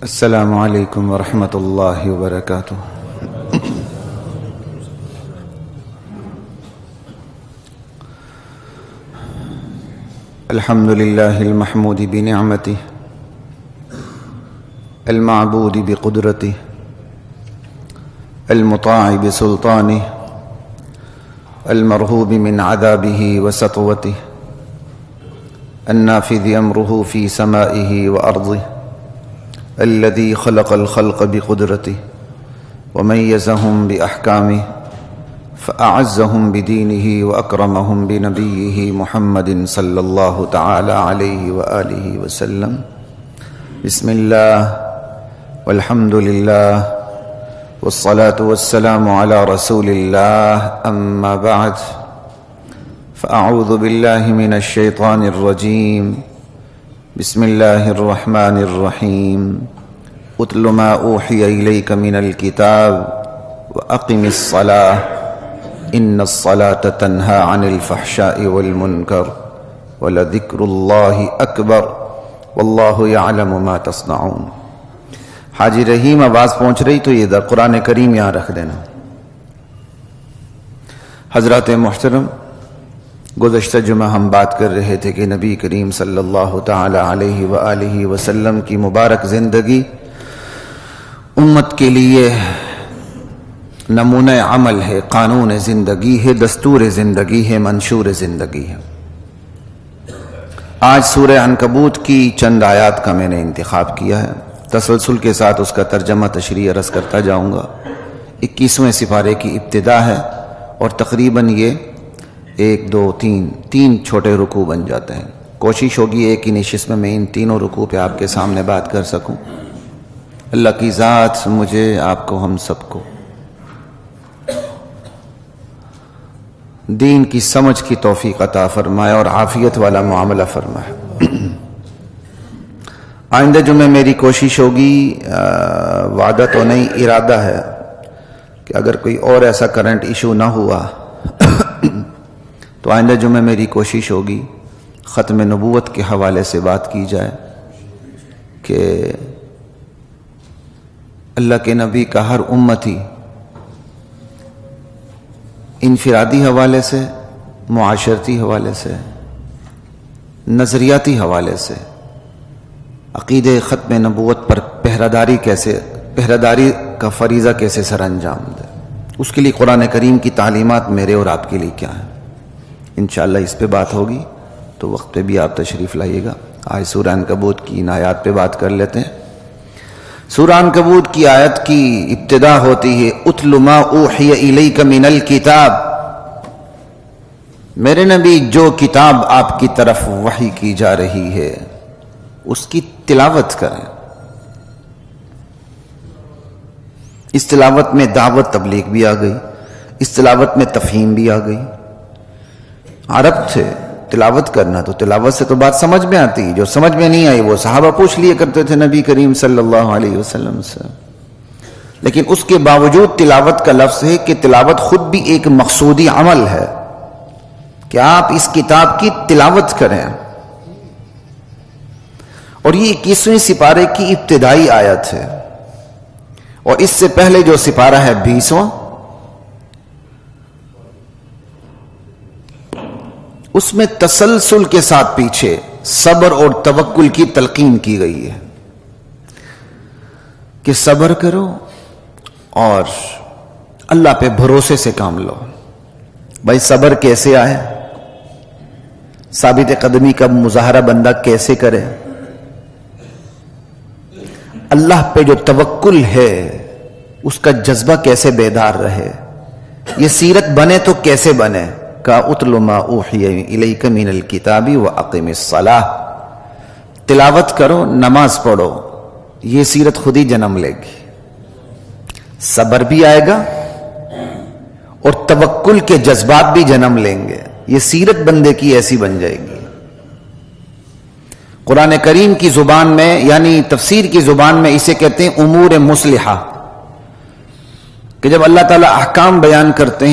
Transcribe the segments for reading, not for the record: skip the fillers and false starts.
السلام علیکم ورحمۃ اللہ وبرکاتہ۔ الحمد للہ المحمود بنعمتہ المعبود بقدرتہ المطاع بسلطانہ المرہوب من عذابہ وسطوتہ النافذ امرہ فی سمائہ وارضہ الذي خلق الخلق بقدرته وميزهم بأحكامه فأعزهم بدينه وأكرمهم بنبيه محمد صلى الله تعالى عليه وآله وسلم. بسم الله والحمد لله والصلاة والسلام على رسول الله، أما بعد فأعوذ بالله من الشيطان الرجيم. بسم الله الرحمن الرحيم. اتل ما اوحي اليك من الكتاب واقم الصلاة ان الصلاة تنهى عن الفحشاء والمنكر ولذكر الله اکبر والله يعلم ما تصنعون. حاجی رحیم آواز پہنچ رہی تو یہ قرآن کریم یہاں رکھ دینا. حضرات محترم، گزشتہ جمعہ ہم بات کر رہے تھے کہ نبی کریم صلی اللہ تعالی علیہ وآلہ وسلم کی مبارک زندگی امت کے لیے نمونہ عمل ہے، قانون زندگی ہے، دستور زندگی ہے، منشور زندگی ہے. آج سورہ عنکبوت کی چند آیات کا میں نے انتخاب کیا ہے، تسلسل کے ساتھ اس کا ترجمہ تشریح عرض کرتا جاؤں گا. 21ویں سپارے کی ابتدا ہے اور تقریباً یہ 1 2 3 چھوٹے رکوع بن جاتے ہیں. کوشش ہوگی ایک ہی نشست میں میں ان تینوں رکوع پہ آپ کے سامنے بات کر سکوں. اللہ کی ذات مجھے، آپ کو، ہم سب کو دین کی سمجھ کی توفیق عطا فرمائے اور عافیت والا معاملہ فرمائے. آئندہ جمعے میری کوشش ہوگی، وعدہ تو نہیں، ارادہ ہے کہ اگر کوئی اور ایسا کرنٹ ایشو نہ ہوا تو آئندہ جمعہ میری کوشش ہوگی ختم نبوت کے حوالے سے بات کی جائے کہ اللہ کے نبی کا ہر امتی انفرادی حوالے سے، معاشرتی حوالے سے، نظریاتی حوالے سے عقیدہ ختم نبوت پر پہراداری کا فریضہ کیسے سر انجام دے. اس کے لیے قرآن کریم کی تعلیمات میرے اور آپ کے لیے کیا ہیں، انشاءاللہ اس پہ بات ہوگی. تو وقت پہ بھی آپ تشریف لائیے گا. آج سورہ عنکبوت کی ان آیات پہ بات کر لیتے ہیں. سورہ عنکبوت کی آیت کی ابتدا ہوتی ہے اتل ما اوحی الیک من الکتاب. میرے نبی، جو کتاب آپ کی طرف وحی کی جا رہی ہے اس کی تلاوت کریں. اس تلاوت میں دعوت تبلیغ بھی آ گئی، اس تلاوت میں تفہیم بھی آ گئی. عرب تھے، تلاوت کرنا تو تلاوت سے تو بات سمجھ میں آتی، جو سمجھ میں نہیں آئی وہ صحابہ پوچھ لیے کرتے تھے نبی کریم صلی اللہ علیہ وسلم سے. لیکن اس کے باوجود تلاوت کا لفظ ہے کہ تلاوت خود بھی ایک مقصودی عمل ہے کہ آپ اس کتاب کی تلاوت کریں. اور یہ 21ویں سپارے کی ابتدائی آیت ہے، اور اس سے پہلے جو سپارہ ہے 20واں، اس میں تسلسل کے ساتھ پیچھے صبر اور توکل کی تلقین کی گئی ہے کہ صبر کرو اور اللہ پہ بھروسے سے کام لو. بھائی صبر کیسے آئے، ثابت قدمی کا مظاہرہ بندہ کیسے کرے، اللہ پہ جو توکل ہے اس کا جذبہ کیسے بیدار رہے، یہ سیرت بنے تو کیسے بنے. کا اتل ما اوحی الیک من الکتاب واقم الصلاۃ، تلاوت کرو، نماز پڑھو. یہ سیرت خود ہی جنم لے گی. صبر بھی آئے گا اور توکل کے جذبات بھی جنم لیں گے. یہ سیرت بندے کی ایسی بن جائے گی. قرآن کریم کی زبان میں، یعنی تفسیر کی زبان میں، اسے کہتے ہیں امور مصلحہ، کہ جب اللہ تعالیٰ احکام بیان کرتے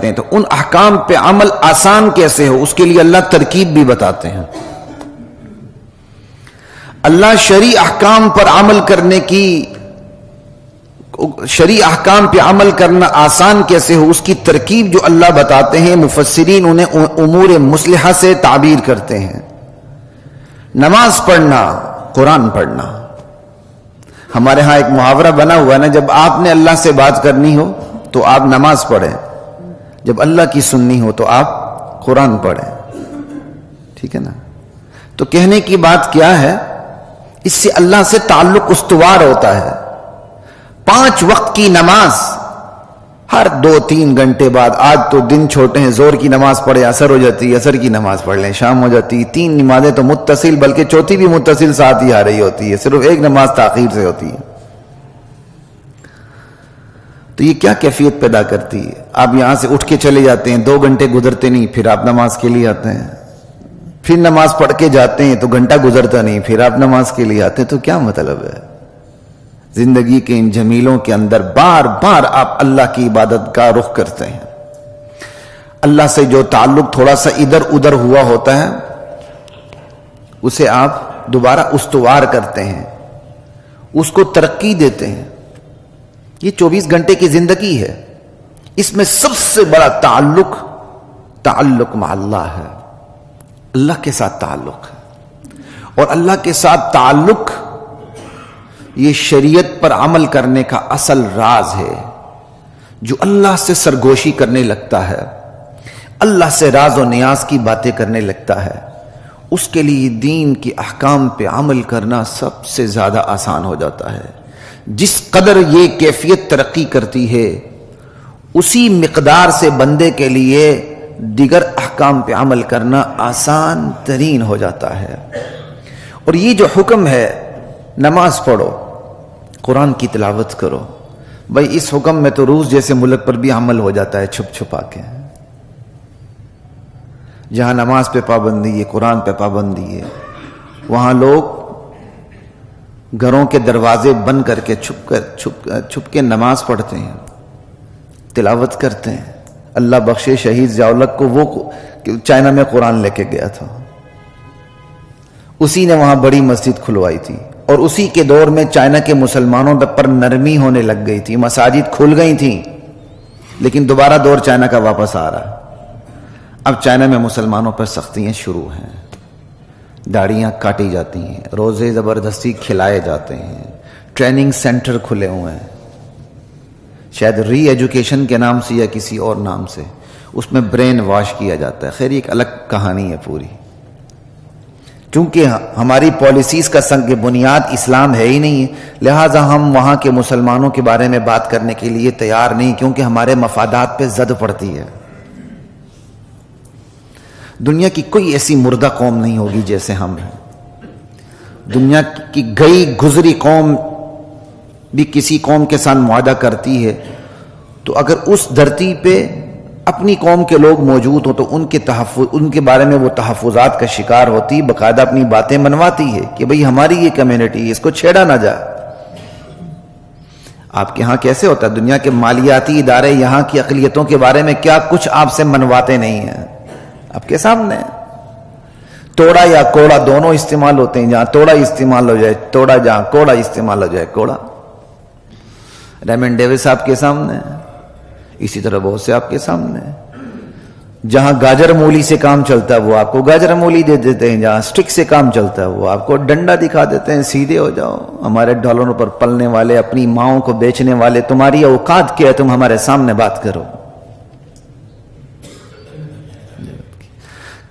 ہیں تو ان احکام پہ عمل آسان کیسے ہو، اس کے لیے اللہ ترکیب بھی بتاتے ہیں. اللہ شرعی احکام پر عمل کرنے کی، شرعی احکام پہ عمل کرنا آسان کیسے ہو، اس کی ترکیب جو اللہ بتاتے ہیں مفسرین انہیں امور مصلحہ سے تعبیر کرتے ہیں۔ نماز پڑھنا، قرآن پڑھنا۔ ہمارے ہاں ایک محاورہ بنا ہوا ہے نا، جب آپ نے اللہ سے بات کرنی ہو تو آپ نماز پڑھیں، جب اللہ کی سننی ہو تو آپ قرآن پڑھیں، ٹھیک ہے نا؟ تو کہنے کی بات کیا ہے، اس سے اللہ سے تعلق استوار ہوتا ہے۔ 5 وقت کی نماز ہر 2-3 گھنٹے بعد، آج تو دن چھوٹے ہیں، زور کی نماز پڑھے عصر ہو جاتی ہے، عصر کی نماز پڑھ لیں شام ہو جاتی ہے، 3 نمازیں تو متصل، بلکہ چوتھی بھی متصل ساتھ ہی آ رہی ہوتی ہے، صرف ایک نماز تاخیر سے ہوتی ہے۔ تو یہ کیا کیفیت پیدا کرتی ہے؟ آپ یہاں سے اٹھ کے چلے جاتے ہیں، 2 گھنٹے گزرتے نہیں، پھر آپ نماز کے لیے آتے ہیں، پھر نماز پڑھ کے جاتے ہیں تو گھنٹہ گزرتا نہیں، پھر آپ نماز کے لیے آتے ہیں، تو کیا مطلب ہے؟ زندگی کے ان جمیلوں کے اندر بار بار آپ اللہ کی عبادت کا رخ کرتے ہیں۔ اللہ سے جو تعلق تھوڑا سا ادھر ادھر ہوا ہوتا ہے اسے آپ دوبارہ استوار کرتے ہیں، اس کو ترقی دیتے ہیں۔ یہ 24 گھنٹے کی زندگی ہے، اس میں سب سے بڑا تعلق مع اللہ ہے، اللہ کے ساتھ تعلق ہے۔ اور اللہ کے ساتھ تعلق یہ شریعت پر عمل کرنے کا اصل راز ہے۔ جو اللہ سے سرگوشی کرنے لگتا ہے، اللہ سے راز و نیاز کی باتیں کرنے لگتا ہے، اس کے لیے دین کی احکام پہ عمل کرنا سب سے زیادہ آسان ہو جاتا ہے۔ جس قدر یہ کیفیت ترقی کرتی ہے، اسی مقدار سے بندے کے لیے دیگر احکام پہ عمل کرنا آسان ترین ہو جاتا ہے۔ اور یہ جو حکم ہے، نماز پڑھو، قرآن کی تلاوت کرو، بھائی اس حکم میں تو روس جیسے ملک پر بھی عمل ہو جاتا ہے چھپ چھپا کے۔ جہاں نماز پہ پابندی ہے، قرآن پہ پابندی ہے، وہاں لوگ گھروں کے دروازے بند کر کے چھپ کے نماز پڑھتے ہیں، تلاوت کرتے ہیں۔ اللہ بخشے شہید ضیاء الحق کو، وہ چائنا میں قرآن لے کے گیا تھا، اسی نے وہاں بڑی مسجد کھلوائی تھی، اور اسی کے دور میں چائنا کے مسلمانوں پر نرمی ہونے لگ گئی تھی، مساجد کھل گئی تھیں، لیکن دوبارہ دور چائنا کا واپس آ رہا۔ اب چائنا میں مسلمانوں پر سختیاں شروع ہیں، داڑیاں کاٹی جاتی ہیں، روزے زبردستی کھلائے جاتے ہیں، ٹریننگ سینٹر کھلے ہوئے ہیں، شاید ری ایجوکیشن کے نام سے یا کسی اور نام سے، اس میں برین واش کیا جاتا ہے۔ خیر ایک الگ کہانی ہے پوری، چونکہ ہماری پالیسیز کا سنگ بنیاد اسلام ہے ہی نہیں ہے، لہٰذا ہم وہاں کے مسلمانوں کے بارے میں بات کرنے کے لیے تیار نہیں، کیونکہ ہمارے مفادات پہ زد پڑتی ہے۔ دنیا کی کوئی ایسی مردہ قوم نہیں ہوگی جیسے ہم ہیں۔ دنیا کی گئی گزری قوم بھی کسی قوم کے ساتھ معاہدہ کرتی ہے، تو اگر اس دھرتی پہ اپنی قوم کے لوگ موجود ہوں تو ان کے بارے میں وہ تحفظات کا شکار ہوتی، باقاعدہ اپنی باتیں منواتی ہے کہ بھئی ہماری یہ کمیونٹی ہے، اس کو چھیڑا نہ جائے۔ آپ کے ہاں کیسے ہوتا ہے؟ دنیا کے مالیاتی ادارے یہاں کی اقلیتوں کے بارے میں کیا کچھ آپ سے منواتے نہیں ہیں، آپ کے سامنے۔ توڑا یا کوڑا دونوں استعمال ہوتے ہیں، جہاں توڑا استعمال ہو جائے توڑا، جہاں کوڑا استعمال ہو جائے کوڑا۔ ریمنڈ ڈیوس آپ کے سامنے، اسی طرح بہت سے آپ کے سامنے۔ جہاں گاجر مولی سے کام چلتا ہے وہ آپ کو گاجر مولی دے دیتے ہیں، جہاں سٹک سے کام چلتا ہے وہ آپ کو ڈنڈا دکھا دیتے ہیں، سیدھے ہو جاؤ۔ ہمارے ڈالروں پر پلنے والے، اپنی ماؤں کو بیچنے والے، تمہاری اوقات کیا ہے تم ہمارے سامنے بات کرو؟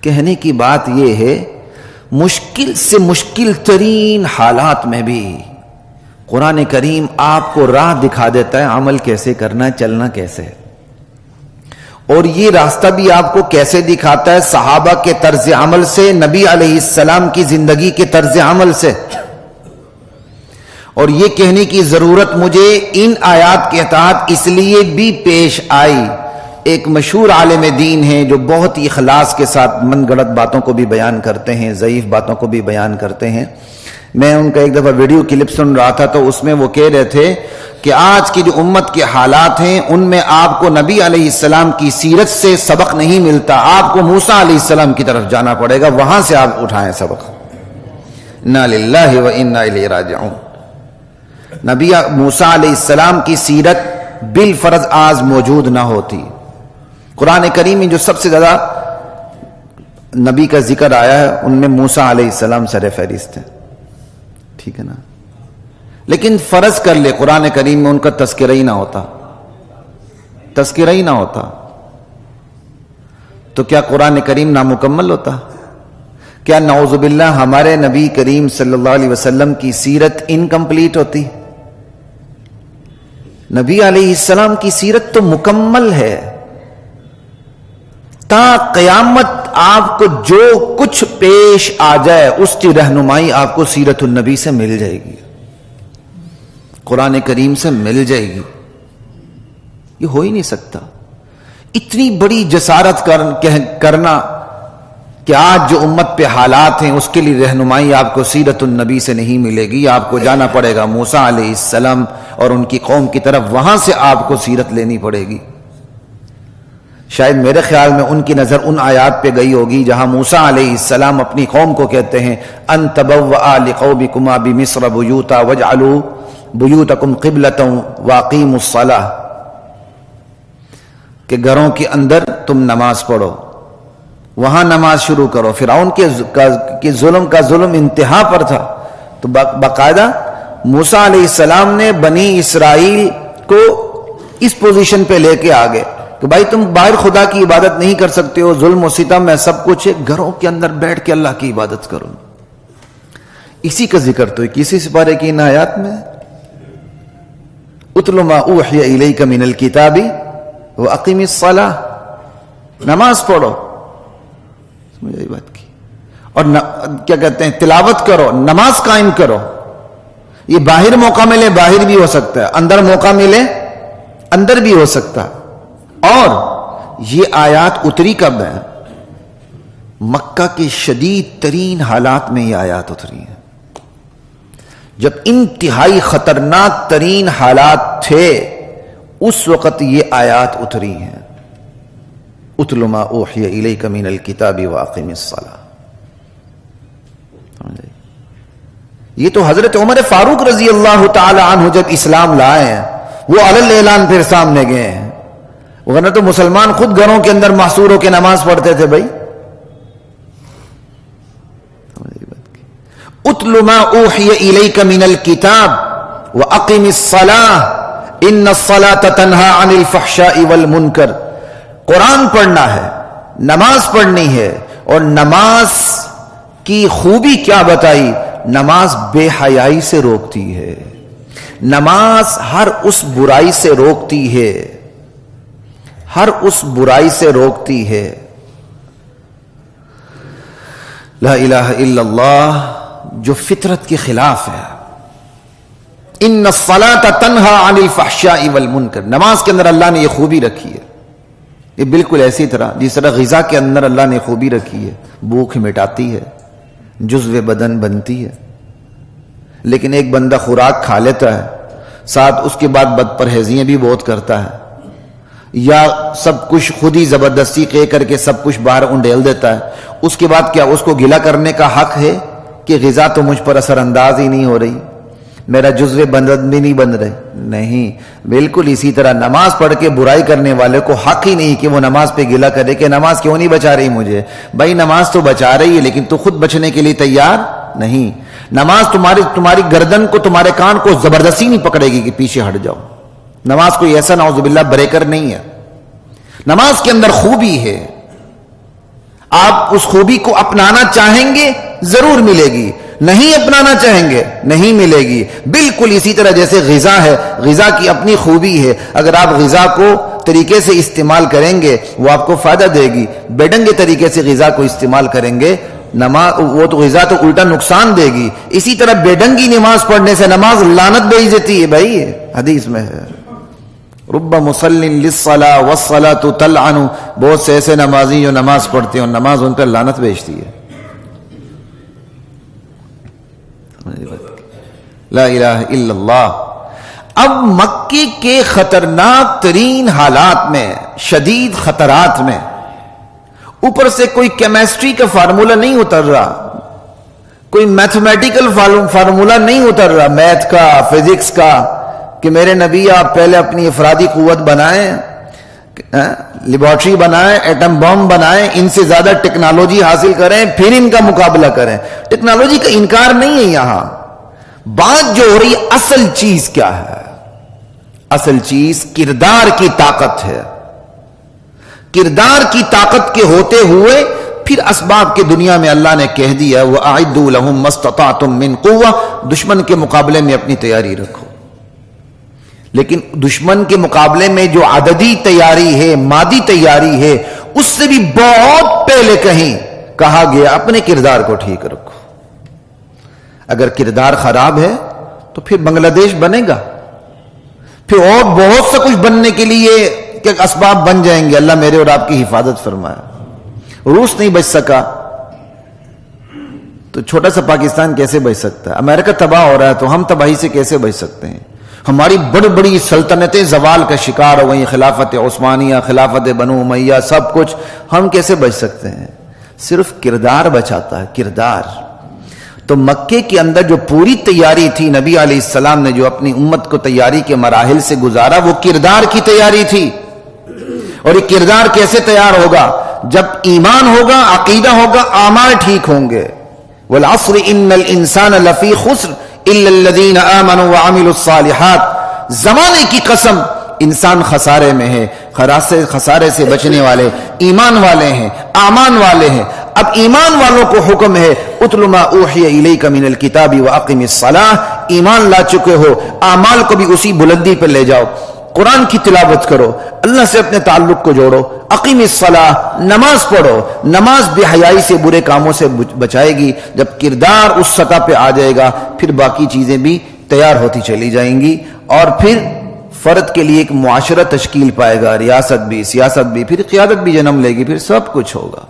کہنے کی بات یہ ہے، مشکل سے مشکل ترین حالات میں بھی قرآن کریم آپ کو راہ دکھا دیتا ہے، عمل کیسے کرنا، چلنا کیسے۔ اور یہ راستہ بھی آپ کو کیسے دکھاتا ہے؟ صحابہ کے طرز عمل سے، نبی علیہ السلام کی زندگی کے طرز عمل سے۔ اور یہ کہنے کی ضرورت مجھے ان آیات کے تحت اس لیے بھی پیش آئی، ایک مشہور عالم دین ہیں جو بہت ہی اخلاص کے ساتھ من گڑت باتوں کو بھی بیان کرتے ہیں، ضعیف باتوں کو بھی بیان کرتے ہیں۔ میں ان کا ایک دفعہ ویڈیو کلپ سن رہا تھا، تو اس میں وہ کہہ رہے تھے کہ آج کی جو امت کے حالات ہیں ان میں آپ کو نبی علیہ السلام کی سیرت سے سبق نہیں ملتا، آپ کو موسیٰ علیہ السلام کی طرف جانا پڑے گا، وہاں سے آپ اٹھائیں سبق۔ انا للہ و انا الیہ راجعون۔ نبی موسیٰ علیہ السلام کی سیرت بالفرض آج موجود نہ ہوتی۔ قرآن کریم میں جو سب سے زیادہ نبی کا ذکر آیا ہے ان میں موسیٰ علیہ السلام سر فہرست ہے، ٹھیک ہے نا؟ لیکن فرض کر لے قرآن کریم میں ان کا تذکرہ ہی نہ ہوتا، تذکرہ ہی نہ ہوتا، تو کیا قرآن کریم نامکمل ہوتا؟ کیا نعوذ باللہ ہمارے نبی کریم صلی اللہ علیہ وسلم کی سیرت انکمپلیٹ ہوتی؟ نبی علیہ السلام کی سیرت تو مکمل ہے، تا قیامت آپ کو جو کچھ پیش آ جائے اس کی رہنمائی آپ کو سیرت النبی سے مل جائے گی، قرآن کریم سے مل جائے گی۔ یہ ہو ہی نہیں سکتا۔ اتنی بڑی جسارت کرنا کہ آج جو امت پہ حالات ہیں اس کے لیے رہنمائی آپ کو سیرت النبی سے نہیں ملے گی، آپ کو جانا پڑے گا موسیٰ علیہ السلام اور ان کی قوم کی طرف، وہاں سے آپ کو سیرت لینی پڑے گی۔ شاید میرے خیال میں ان کی نظر ان آیات پہ گئی ہوگی جہاں موسیٰ علیہ السلام اپنی قوم کو کہتے ہیں ان تبوأ لقومکما بمصر بیوتا واجعلوا بیوتکم قبلۃ واقیموا الصلاۃ، کہ گھروں کے اندر تم نماز پڑھو، وہاں نماز شروع کرو۔ فرعون کے ظلم کا ظلم انتہا پر تھا، تو باقاعدہ موسیٰ علیہ السلام نے بنی اسرائیل کو اس پوزیشن پہ لے کے آگے کہ بھائی تم باہر خدا کی عبادت نہیں کر سکتے ہو، ظلم و ستم ہے، سب کچھ ہے، گھروں کے اندر بیٹھ کے اللہ کی عبادت کرو۔ اسی کا ذکر تو کسی سپارے کی ان آیات میں، اتل ما اوحی الیک من الکتاب واقم الصلاۃ، نماز پڑھو، سمجھ آئی بات کی، اور کیا کہتے ہیں تلاوت کرو، نماز قائم کرو۔ یہ باہر موقع ملے باہر بھی ہو سکتا ہے، اندر موقع ملے اندر بھی ہو سکتا ہے۔ اور یہ آیات اتری کب ہے؟ مکہ کے شدید ترین حالات میں یہ آیات اتری ہیں، جب انتہائی خطرناک ترین حالات تھے اس وقت یہ آیات اتری ہیں، اتل ما اوحی الیک من الکتاب واقم الصلاۃ۔ یہ تو حضرت عمر فاروق رضی اللہ تعالی عنہ جب اسلام لائے ہیں وہ علی الاعلان پھر سامنے گئے ہیں، ورنہ تو مسلمان خود گھروں کے اندر محصور ہو کے نماز پڑھتے تھے۔ بھائی اتل ما اوحی الیک من الکتاب واقم الصلاۃ ان الصلاۃ تنہی عن الفحشاء والمنکر، قرآن پڑھنا ہے، نماز پڑھنی ہے، اور نماز کی خوبی کیا بتائی؟ نماز بے حیائی سے روکتی ہے، نماز ہر اس برائی سے روکتی ہے، ہر اس برائی سے روکتی ہے۔ لا الہ الا اللہ جو فطرت کے خلاف ہے۔ ان الصلاۃ تنہی عن الفحشاء والمنکر، نماز کے اندر اللہ نے یہ خوبی رکھی ہے، یہ بالکل ایسی طرح جس طرح غذا کے اندر اللہ نے خوبی رکھی ہے، بھوک مٹاتی ہے، جزو بدن بنتی ہے۔ لیکن ایک بندہ خوراک کھا لیتا ہے، ساتھ اس کے بعد بد پرہیزیاں بھی بہت کرتا ہے، یا سب کچھ خود ہی زبردستی کر کے سب کچھ باہر انڈیل دیتا ہے، اس کے بعد کیا اس کو گلہ کرنے کا حق ہے کہ غذا تو مجھ پر اثر انداز ہی نہیں ہو رہی، میرا جزو بدن بھی نہیں بن رہے؟ نہیں، بالکل اسی طرح نماز پڑھ کے برائی کرنے والے کو حق ہی نہیں کہ وہ نماز پہ گلہ کرے کہ نماز کیوں نہیں بچا رہی مجھے۔ بھائی نماز تو بچا رہی ہے لیکن تو خود بچنے کے لیے تیار نہیں۔ نماز تمہاری گردن کو، تمہارے کان کو زبردستی نہیں پکڑے گی کہ پیچھے ہٹ جاؤ۔ نماز کوئی ایسا نعوذ باللہ بریکر نہیں ہے، نماز کے اندر خوبی ہے، آپ اس خوبی کو اپنانا چاہیں گے ضرور ملے گی، نہیں اپنانا چاہیں گے نہیں ملے گی۔ بالکل اسی طرح جیسے غذا ہے، غذا کی اپنی خوبی ہے، اگر آپ غذا کو طریقے سے استعمال کریں گے وہ آپ کو فائدہ دے گی، بیڈنگے طریقے سے غذا کو استعمال کریں گے وہ تو غذا تو الٹا نقصان دے گی۔ اسی طرح بیڈنگی نماز پڑھنے سے نماز لعنت بھیج دیتی ہے۔ بھائی حدیث میں ہے رب مصل للصلاۃ والصلاۃ تلعن، بہت سے ایسے نمازی جو نماز پڑھتے ہیں اور نماز ان پر لعنت بھیجتی ہے۔ لا الہ الا اللہ۔ اب مکے کے خطرناک ترین حالات میں، شدید خطرات میں، اوپر سے کوئی کیمسٹری کا فارمولہ نہیں اتر رہا، کوئی میتھمیٹیکل فارمولا نہیں اتر رہا میتھ کا، فزکس کا، کہ میرے نبی آپ پہلے اپنی افرادی قوت بنائیں، لیبارٹری بنائیں، ایٹم بم بنائیں، ان سے زیادہ ٹیکنالوجی حاصل کریں، پھر ان کا مقابلہ کریں۔ ٹیکنالوجی کا انکار نہیں ہے یہاں، بات جو ہو رہی اصل چیز کیا ہے؟ اصل چیز کردار کی طاقت ہے۔ کردار کی طاقت کے ہوتے ہوئے پھر اسباب کے دنیا میں اللہ نے کہہ دیا وَأَعِدُّوا لَهُم مَّا اسْتَطَعْتُم مِّن قُوَّةٍ، دشمن کے مقابلے میں اپنی تیاری رکھو۔ لیکن دشمن کے مقابلے میں جو عددی تیاری ہے، مادی تیاری ہے، اس سے بھی بہت پہلے کہیں کہا گیا اپنے کردار کو ٹھیک رکھو۔ اگر کردار خراب ہے تو پھر بنگلہ دیش بنے گا، پھر اور بہت سا کچھ بننے کے لیے کہ اسباب بن جائیں گے۔ اللہ میرے اور آپ کی حفاظت فرمایا۔ روس نہیں بچ سکا تو چھوٹا سا پاکستان کیسے بچ سکتا ہے؟ امریکہ تباہ ہو رہا ہے تو ہم تباہی سے کیسے بچ سکتے ہیں؟ ہماری بڑی بڑی سلطنتیں زوال کا شکار ہو گئی، خلافت عثمانیہ، خلافت بنو امیہ، سب کچھ، ہم کیسے بچ سکتے ہیں؟ صرف کردار بچاتا ہے، کردار۔ تو مکے کے اندر جو پوری تیاری تھی، نبی علیہ السلام نے جو اپنی امت کو تیاری کے مراحل سے گزارا، وہ کردار کی تیاری تھی۔ اور یہ کردار کیسے تیار ہوگا؟ جب ایمان ہوگا، عقیدہ ہوگا، اعمال ٹھیک ہوں گے۔ والعصر ان الانسان لفی خسر الا الذین آمنوا وعملوا الصالحات، زمانے کی قسم انسان خسارے میں ہے۔ خسارے سے بچنے والے ایمان والے ہیں، اعمال والے ہیں۔ اب ایمان والوں کو حکم ہے اتل ما اوحی الیک من الکتاب واقم الصلاۃ، ایمان لا چکے ہو، اعمال کو بھی اسی بلندی پہ لے جاؤ، قرآن کی تلاوت کرو، اللہ سے اپنے تعلق کو جوڑو، اقیم الصلاۃ، نماز پڑھو۔ نماز بے حیائی سے، برے کاموں سے بچائے گی۔ جب کردار اس سطح پہ آ جائے گا پھر باقی چیزیں بھی تیار ہوتی چلی جائیں گی، اور پھر فرد کے لیے ایک معاشرہ تشکیل پائے گا، ریاست بھی، سیاست بھی، پھر قیادت بھی جنم لے گی، پھر سب کچھ ہوگا۔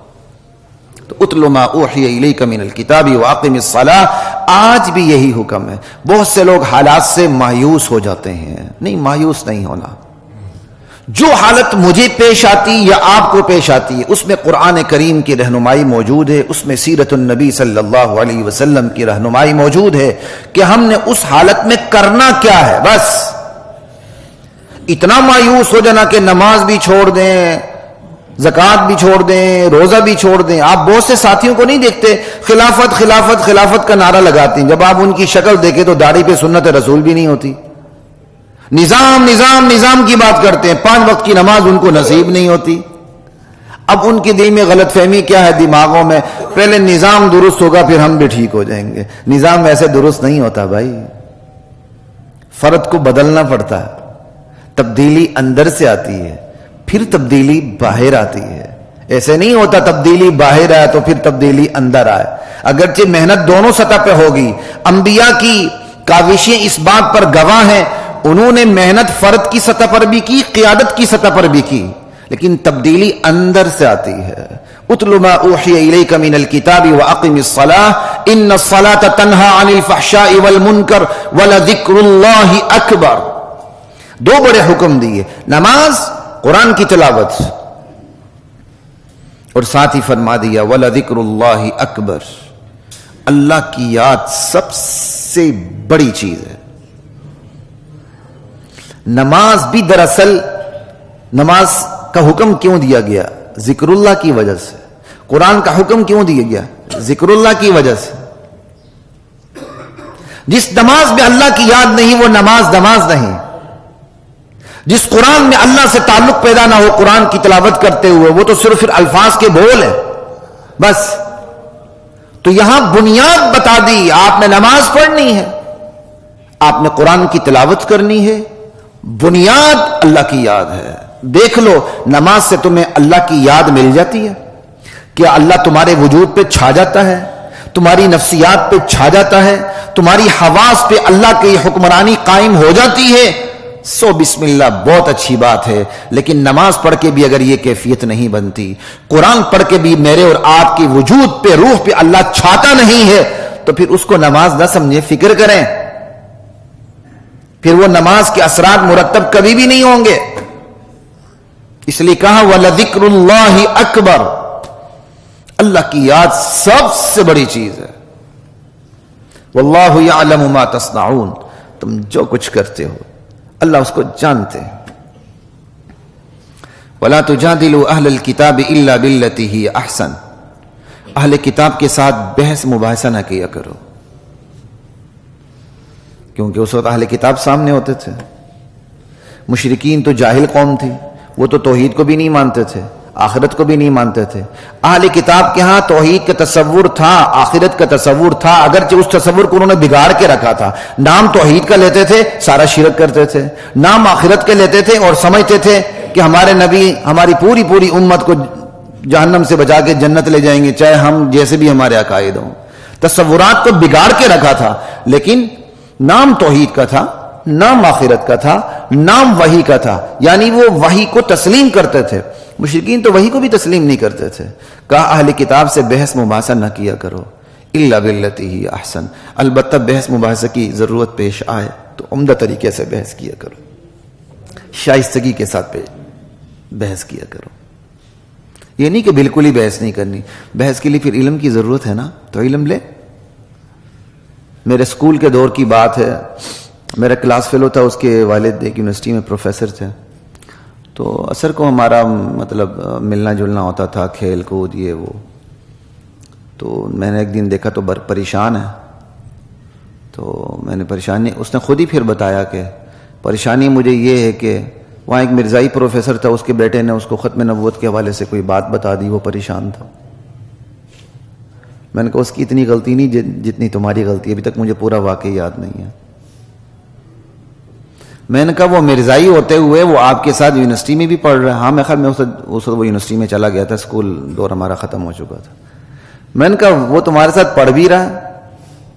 تو اتل ما اوحی الیک من الکتاب واقم الصلاۃ، آج بھی یہی حکم ہے۔ بہت سے لوگ حالات سے مایوس ہو جاتے ہیں، نہیں، مایوس نہیں ہونا۔ جو حالت مجھے پیش آتی یا آپ کو پیش آتی ہے اس میں قرآن کریم کی رہنمائی موجود ہے، اس میں سیرت النبی صلی اللہ علیہ وسلم کی رہنمائی موجود ہے کہ ہم نے اس حالت میں کرنا کیا ہے۔ بس اتنا مایوس ہو جانا کہ نماز بھی چھوڑ دیں، زکوٰۃ بھی چھوڑ دیں، روزہ بھی چھوڑ دیں۔ آپ بہت سے ساتھیوں کو نہیں دیکھتے خلافت خلافت خلافت کا نعرہ لگاتے ہیں، جب آپ ان کی شکل دیکھیں تو داڑھی پہ سنت رسول بھی نہیں ہوتی۔ نظام نظام نظام کی بات کرتے ہیں، 5 وقت کی نماز ان کو نصیب نہیں ہوتی۔ اب ان کے دل میں غلط فہمی کیا ہے، دماغوں میں پہلے نظام درست ہوگا پھر ہم بھی ٹھیک ہو جائیں گے۔ نظام ایسے درست نہیں ہوتا بھائی، فرد کو بدلنا پڑتا ہے، تبدیلی اندر سے آتی ہے، پھر تبدیلی باہر آتی ہے۔ ایسے نہیں ہوتا تبدیلی باہر آئے تو پھر تبدیلی اندر آئے۔ اگرچہ محنت دونوں سطح پہ ہوگی، انبیاء کی کاوشیں اس بات پر گواہ ہیں، انہوں نے محنت فرد کی سطح پر بھی کی، قیادت کی سطح پر بھی کی، لیکن تبدیلی اندر سے آتی ہے۔ اتل ما اوحی الیک من الکتاب واقم الصلاۃ ان الصلاۃ تنہی عن الفحشاء والمنکر ولذکر اللہ اکبر۔ 2 بڑے حکم دیے، نماز، قرآن کی تلاوت، اور ساتھ ہی فرما دیا وَلَذِكْرُ اللَّهِ اکبر، اللہ کی یاد سب سے بڑی چیز ہے۔ نماز بھی دراصل، نماز کا حکم کیوں دیا گیا؟ ذکر اللہ کی وجہ سے۔ قرآن کا حکم کیوں دیا گیا؟ ذکر اللہ کی وجہ سے۔ جس نماز میں اللہ کی یاد نہیں وہ نماز نہیں۔ جس قرآن میں اللہ سے تعلق پیدا نہ ہو قرآن کی تلاوت کرتے ہوئے، وہ تو صرف الفاظ کے بول ہیں بس۔ تو یہاں بنیاد بتا دی، آپ نے نماز پڑھنی ہے، آپ نے قرآن کی تلاوت کرنی ہے، بنیاد اللہ کی یاد ہے۔ دیکھ لو نماز سے تمہیں اللہ کی یاد مل جاتی ہے؟ کیا اللہ تمہارے وجود پہ چھا جاتا ہے؟ تمہاری نفسیات پہ چھا جاتا ہے؟ تمہاری حواس پہ اللہ کی حکمرانی قائم ہو جاتی ہے؟ سو بسم اللہ، بہت اچھی بات ہے، لیکن نماز پڑھ کے بھی اگر یہ کیفیت نہیں بنتی، قرآن پڑھ کے بھی میرے اور آپ کی وجود پہ، روح پہ اللہ چھاتا نہیں ہے، تو پھر اس کو نماز نہ سمجھیں، فکر کریں، پھر وہ نماز کے اثرات مرتب کبھی بھی نہیں ہوں گے۔ اس لیے کہا وَلَذِكْرُ اللَّهِ اکبر، اللہ کی یاد سب سے بڑی چیز ہے۔ واللہ یعلم ما تصنعون، تم جو کچھ کرتے ہو اللہ اس کو جانتے ہیں۔ ولا تجادلوا اہل الکتاب الا بالتی ہی احسن، اہل کتاب کے ساتھ بحث مباحثہ نہ کیا کرو، کیونکہ اس وقت اہل کتاب سامنے ہوتے تھے۔ مشرکین تو جاہل قوم تھی، وہ تو توحید کو بھی نہیں مانتے تھے، آخرت کو بھی نہیں مانتے تھے۔ اہل کتاب کے ہاں توحید کا تصور تھا، آخرت کا تصور تھا، اگرچہ اس تصور کو انہوں نے بگاڑ کے رکھا تھا۔ نام توحید کا لیتے تھے، سارا شرک کرتے تھے، نام آخرت کے لیتے تھے اور سمجھتے تھے کہ ہمارے نبی ہماری پوری امت کو جہنم سے بچا کے جنت لے جائیں گے، چاہے ہم جیسے بھی ہمارے عقائد ہوں۔ تصورات کو بگاڑ کے رکھا تھا، لیکن نام توحید کا تھا، نام آخرت کا تھا، نام وحی کا تھا، یعنی وہ وحی کو تسلیم کرتے تھے۔ مشرکین تو وحی کو بھی تسلیم نہیں کرتے تھے۔ کہا اہل کتاب سے بحث مباحثہ نہ کیا کرو الا بالتی ہی احسن، البتہ بحث مباحثہ کی ضرورت پیش آئے تو عمدہ طریقے سے بحث کیا کرو، شائستگی کے ساتھ بحث کیا کرو۔ یہ نہیں کہ بالکل ہی بحث نہیں کرنی، بحث کے لیے پھر علم کی ضرورت ہے نا، تو علم لے۔ میرے اسکول کے دور کی بات ہے، میرا کلاس فیلو تھا، اس کے والد ایک یونیورسٹی میں پروفیسر تھے، تو اثر کو ہمارا مطلب ملنا جلنا ہوتا تھا، کھیل کود یہ وہ۔ تو میں نے ایک دن دیکھا تو پریشان ہے، تو میں نے پریشانی، اس نے خود ہی پھر بتایا کہ پریشانی مجھے یہ ہے کہ وہاں ایک مرزائی پروفیسر تھا، اس کے بیٹے نے اس کو ختم نبوت کے حوالے سے کوئی بات بتا دی، وہ پریشان تھا۔ میں نے کہا اس کی اتنی غلطی نہیں جتنی تمہاری غلطی ہے، ابھی تک مجھے پورا واقعہ یاد نہیں ہے۔ میں نے کہا وہ مرزائی ہوتے ہوئے وہ آپ کے ساتھ یونیورسٹی میں بھی پڑھ رہا ہے؟ ہاں، میں خیال میں اس وقت وہ یونیورسٹی میں چلا گیا تھا، اسکول دور ہمارا ختم ہو چکا تھا۔ میں نے کہا وہ تمہارے ساتھ پڑھ بھی رہا ہے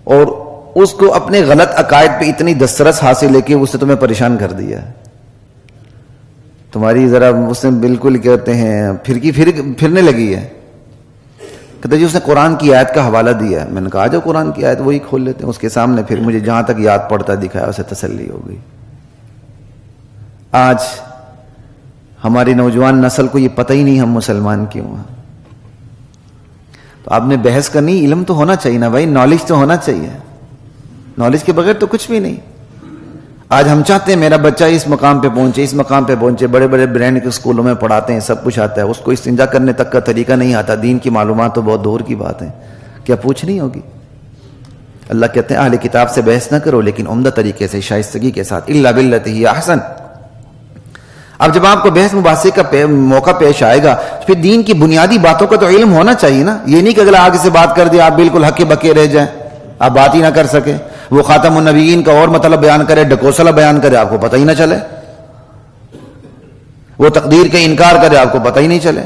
اور اس کو اپنے غلط عقائد پہ اتنی دسترس حاصل ہے کہ اس نے تمہیں پریشان کر دیا ہے، تمہاری ذرا اس نے بالکل کہتے ہیں پھرنے لگی ہے۔ کہتے جی اس نے قرآن کی آیت کا حوالہ دیا ہے۔ میں نے کہا جو قرآن کی آیت وہی کھول لیتے ہیں، اس کے سامنے پھر مجھے جہاں تک یاد پڑتا دکھایا، اسے تسلی ہو گئی۔ آج ہماری نوجوان نسل کو یہ پتہ ہی نہیں ہم مسلمان کیوں ہیں۔ تو آپ نے بحث کرنی، علم تو ہونا چاہیے نا بھائی، نالج تو ہونا چاہیے، نالج کے بغیر تو کچھ بھی نہیں۔ آج ہم چاہتے ہیں میرا بچہ اس مقام پہ پہنچے، اس مقام پہ پہنچے، بڑے بڑے برینڈ کے اسکولوں میں پڑھاتے ہیں، سب کچھ آتا ہے، اس کو استنجا کرنے تک کا طریقہ نہیں آتا، دین کی معلومات تو بہت دور کی بات ہے، کیا پوچھنی ہوگی؟ اللہ کہتے ہیں اہل کتاب سے بحث نہ کرو، لیکن عمدہ طریقے سے، شائستگی کے ساتھ، الا بالتی ہی احسن۔ اب جب آپ کو بحث مباحثے کا موقع پیش آئے گا، پھر دین کی بنیادی باتوں کا تو علم ہونا چاہیے نا۔ یہ نہیں کہ اگلا آگے سے بات کر دیا آپ بالکل ہکے بکے رہ جائیں، آپ بات ہی نہ کر سکے، وہ خاتم النبیین کا اور مطلب بیان کرے، ڈکوسلا بیان کرے، آپ کو پتہ ہی نہ چلے، وہ تقدیر کا انکار کرے، آپ کو پتہ ہی نہیں چلے،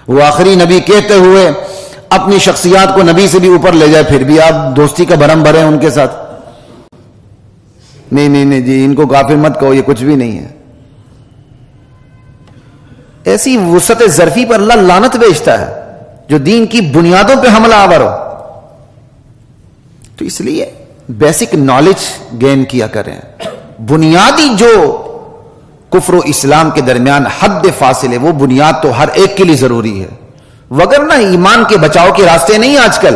وہ آخری نبی کہتے ہوئے اپنی شخصیات کو نبی سے بھی اوپر لے جائے، پھر بھی آپ دوستی کا بھرم بھریں ان کے ساتھ۔ نہیں جی ان کو کافر مت کہو، یہ کچھ بھی نہیں ہے۔ ایسی وسعت ظرفی پر اللہ لعنت بھیجتا ہے جو دین کی بنیادوں پہ حملہ آور ہو۔ تو اس لیے بیسک نالج گین کیا کریں، بنیادی جو کفر و اسلام کے درمیان حد فاصل ہے وہ بنیاد تو ہر ایک کے لیے ضروری ہے، وگرنہ ایمان کے بچاؤ کے راستے نہیں آج کل۔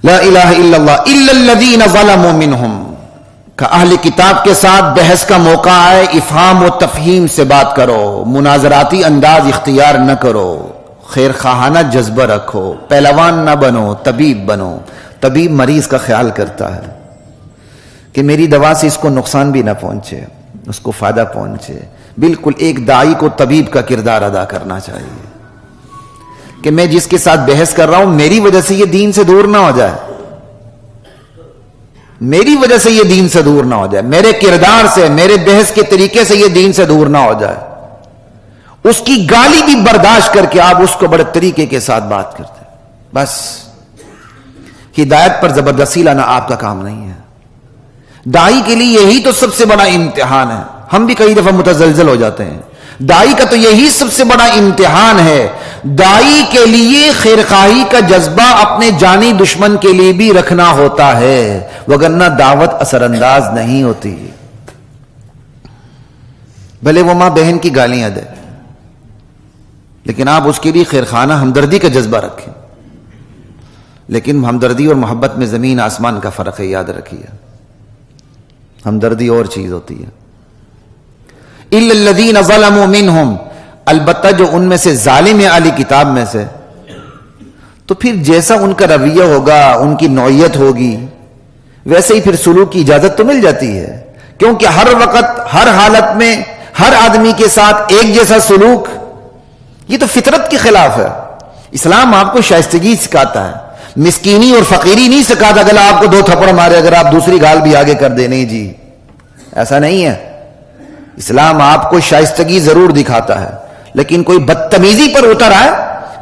لا الہ الا اللہ الا الذین ظلموا منہم، کہ اہل کتاب کے ساتھ بحث کا موقع آئے، افہام و تفہیم سے بات کرو، مناظراتی انداز اختیار نہ کرو، خیر خواہانہ جذبہ رکھو، پہلوان نہ بنو، طبیب بنو۔ طبیب مریض کا خیال کرتا ہے کہ میری دوا سے اس کو نقصان بھی نہ پہنچے، اس کو فائدہ پہنچے۔ بالکل ایک داعی کو طبیب کا کردار ادا کرنا چاہیے کہ میں جس کے ساتھ بحث کر رہا ہوں میری وجہ سے یہ دین سے دور نہ ہو جائے، میری وجہ سے یہ دین سے دور نہ ہو جائے، میرے کردار سے، میرے بحث کے طریقے سے یہ دین سے دور نہ ہو جائے۔ اس کی گالی بھی برداشت کر کے آپ اس کو بڑے طریقے کے ساتھ بات کرتے ہیں۔ بس ہدایت پر زبردستی لانا آپ کا کام نہیں ہے۔ داعی کے لیے یہی تو سب سے بڑا امتحان ہے۔ ہم بھی کئی دفعہ متزلزل ہو جاتے ہیں، داعی کا تو یہی سب سے بڑا امتحان ہے۔ داعی کے لیے خیرخواہی کا جذبہ اپنے جانی دشمن کے لیے بھی رکھنا ہوتا ہے، وگرنہ دعوت اثر انداز نہیں ہوتی، بھلے وہ ماں بہن کی گالیاں دے، لیکن آپ اس کے لیے خیرخانہ ہمدردی کا جذبہ رکھیں. لیکن ہمدردی اور محبت میں زمین آسمان کا فرق ہے، یاد رکھیے. ہمدردی اور چیز ہوتی ہے. الا الذین ظلموا منہم، البتہ جو ان میں سے ظالم ہے اہل کتاب میں سے، تو پھر جیسا ان کا رویہ ہوگا، ان کی نوعیت ہوگی، ویسے ہی پھر سلوک کی اجازت تو مل جاتی ہے. کیونکہ ہر وقت ہر حالت میں ہر آدمی کے ساتھ ایک جیسا سلوک، یہ تو فطرت کے خلاف ہے. اسلام آپ کو شائستگی سکھاتا ہے، مسکینی اور فقیری نہیں سکھاتا. اگر آپ کو 2 تھپڑ مارے اگر آپ دوسری گال بھی آگے کر دیں، نہیں جی ایسا نہیں ہے. اسلام آپ کو شائستگی ضرور دکھاتا ہے، لیکن کوئی بدتمیزی پر اتر آئے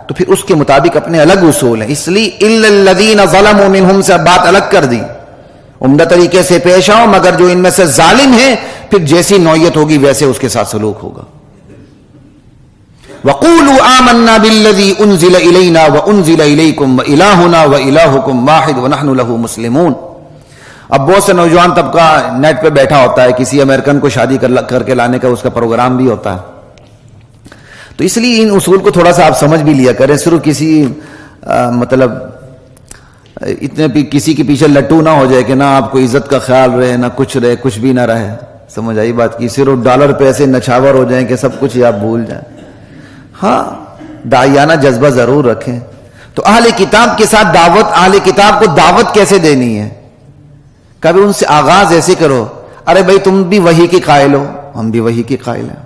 تو پھر اس کے مطابق اپنے الگ اصول ہیں. اس لیے الا الذین ظلموا منہم سے بات الگ کر دی. عمدہ طریقے سے پیش آؤ، مگر جو ان میں سے ظالم ہیں پھر جیسی نوعیت ہوگی ویسے اس کے ساتھ سلوک ہوگا. وَقُولُوا آمَنَّا بِالَّذِي أُنزِلَ إِلَيْنَا وَأُنزِلَ إِلَيْكُمْ وَإِلَٰهُنَا وَإِلَٰهُكُمْ وَاحِدٌ وَنَحْنُ لَهُ مُسْلِمُونَ. اب بہت سے نوجوان طبقہ نیٹ پہ بیٹھا ہوتا ہے، کسی امریکن کو شادی کر کے لانے کا اس کا پروگرام بھی ہوتا ہے. تو اس لیے ان اصول کو تھوڑا سا آپ سمجھ بھی لیا کریں. صرف کسی مطلب اتنے کسی کے پیچھے لٹو نہ ہو جائے کہ نہ آپ کو عزت کا خیال رہے، نہ کچھ رہے، کچھ بھی نہ رہے. سمجھ آئی بات کی؟ صرف ڈالر پیسے نچھاور ہو جائیں کہ سب کچھ آپ بھول جائیں. ہاں داعیانہ جذبہ ضرور رکھیں. تو اہل کتاب کے ساتھ دعوت، اہل کتاب کو دعوت کیسے دینی ہے؟ کبھی ان سے آغاز ایسے کرو، ارے بھائی تم بھی وحی کے قائل ہو، ہم بھی وحی کے قائل ہیں.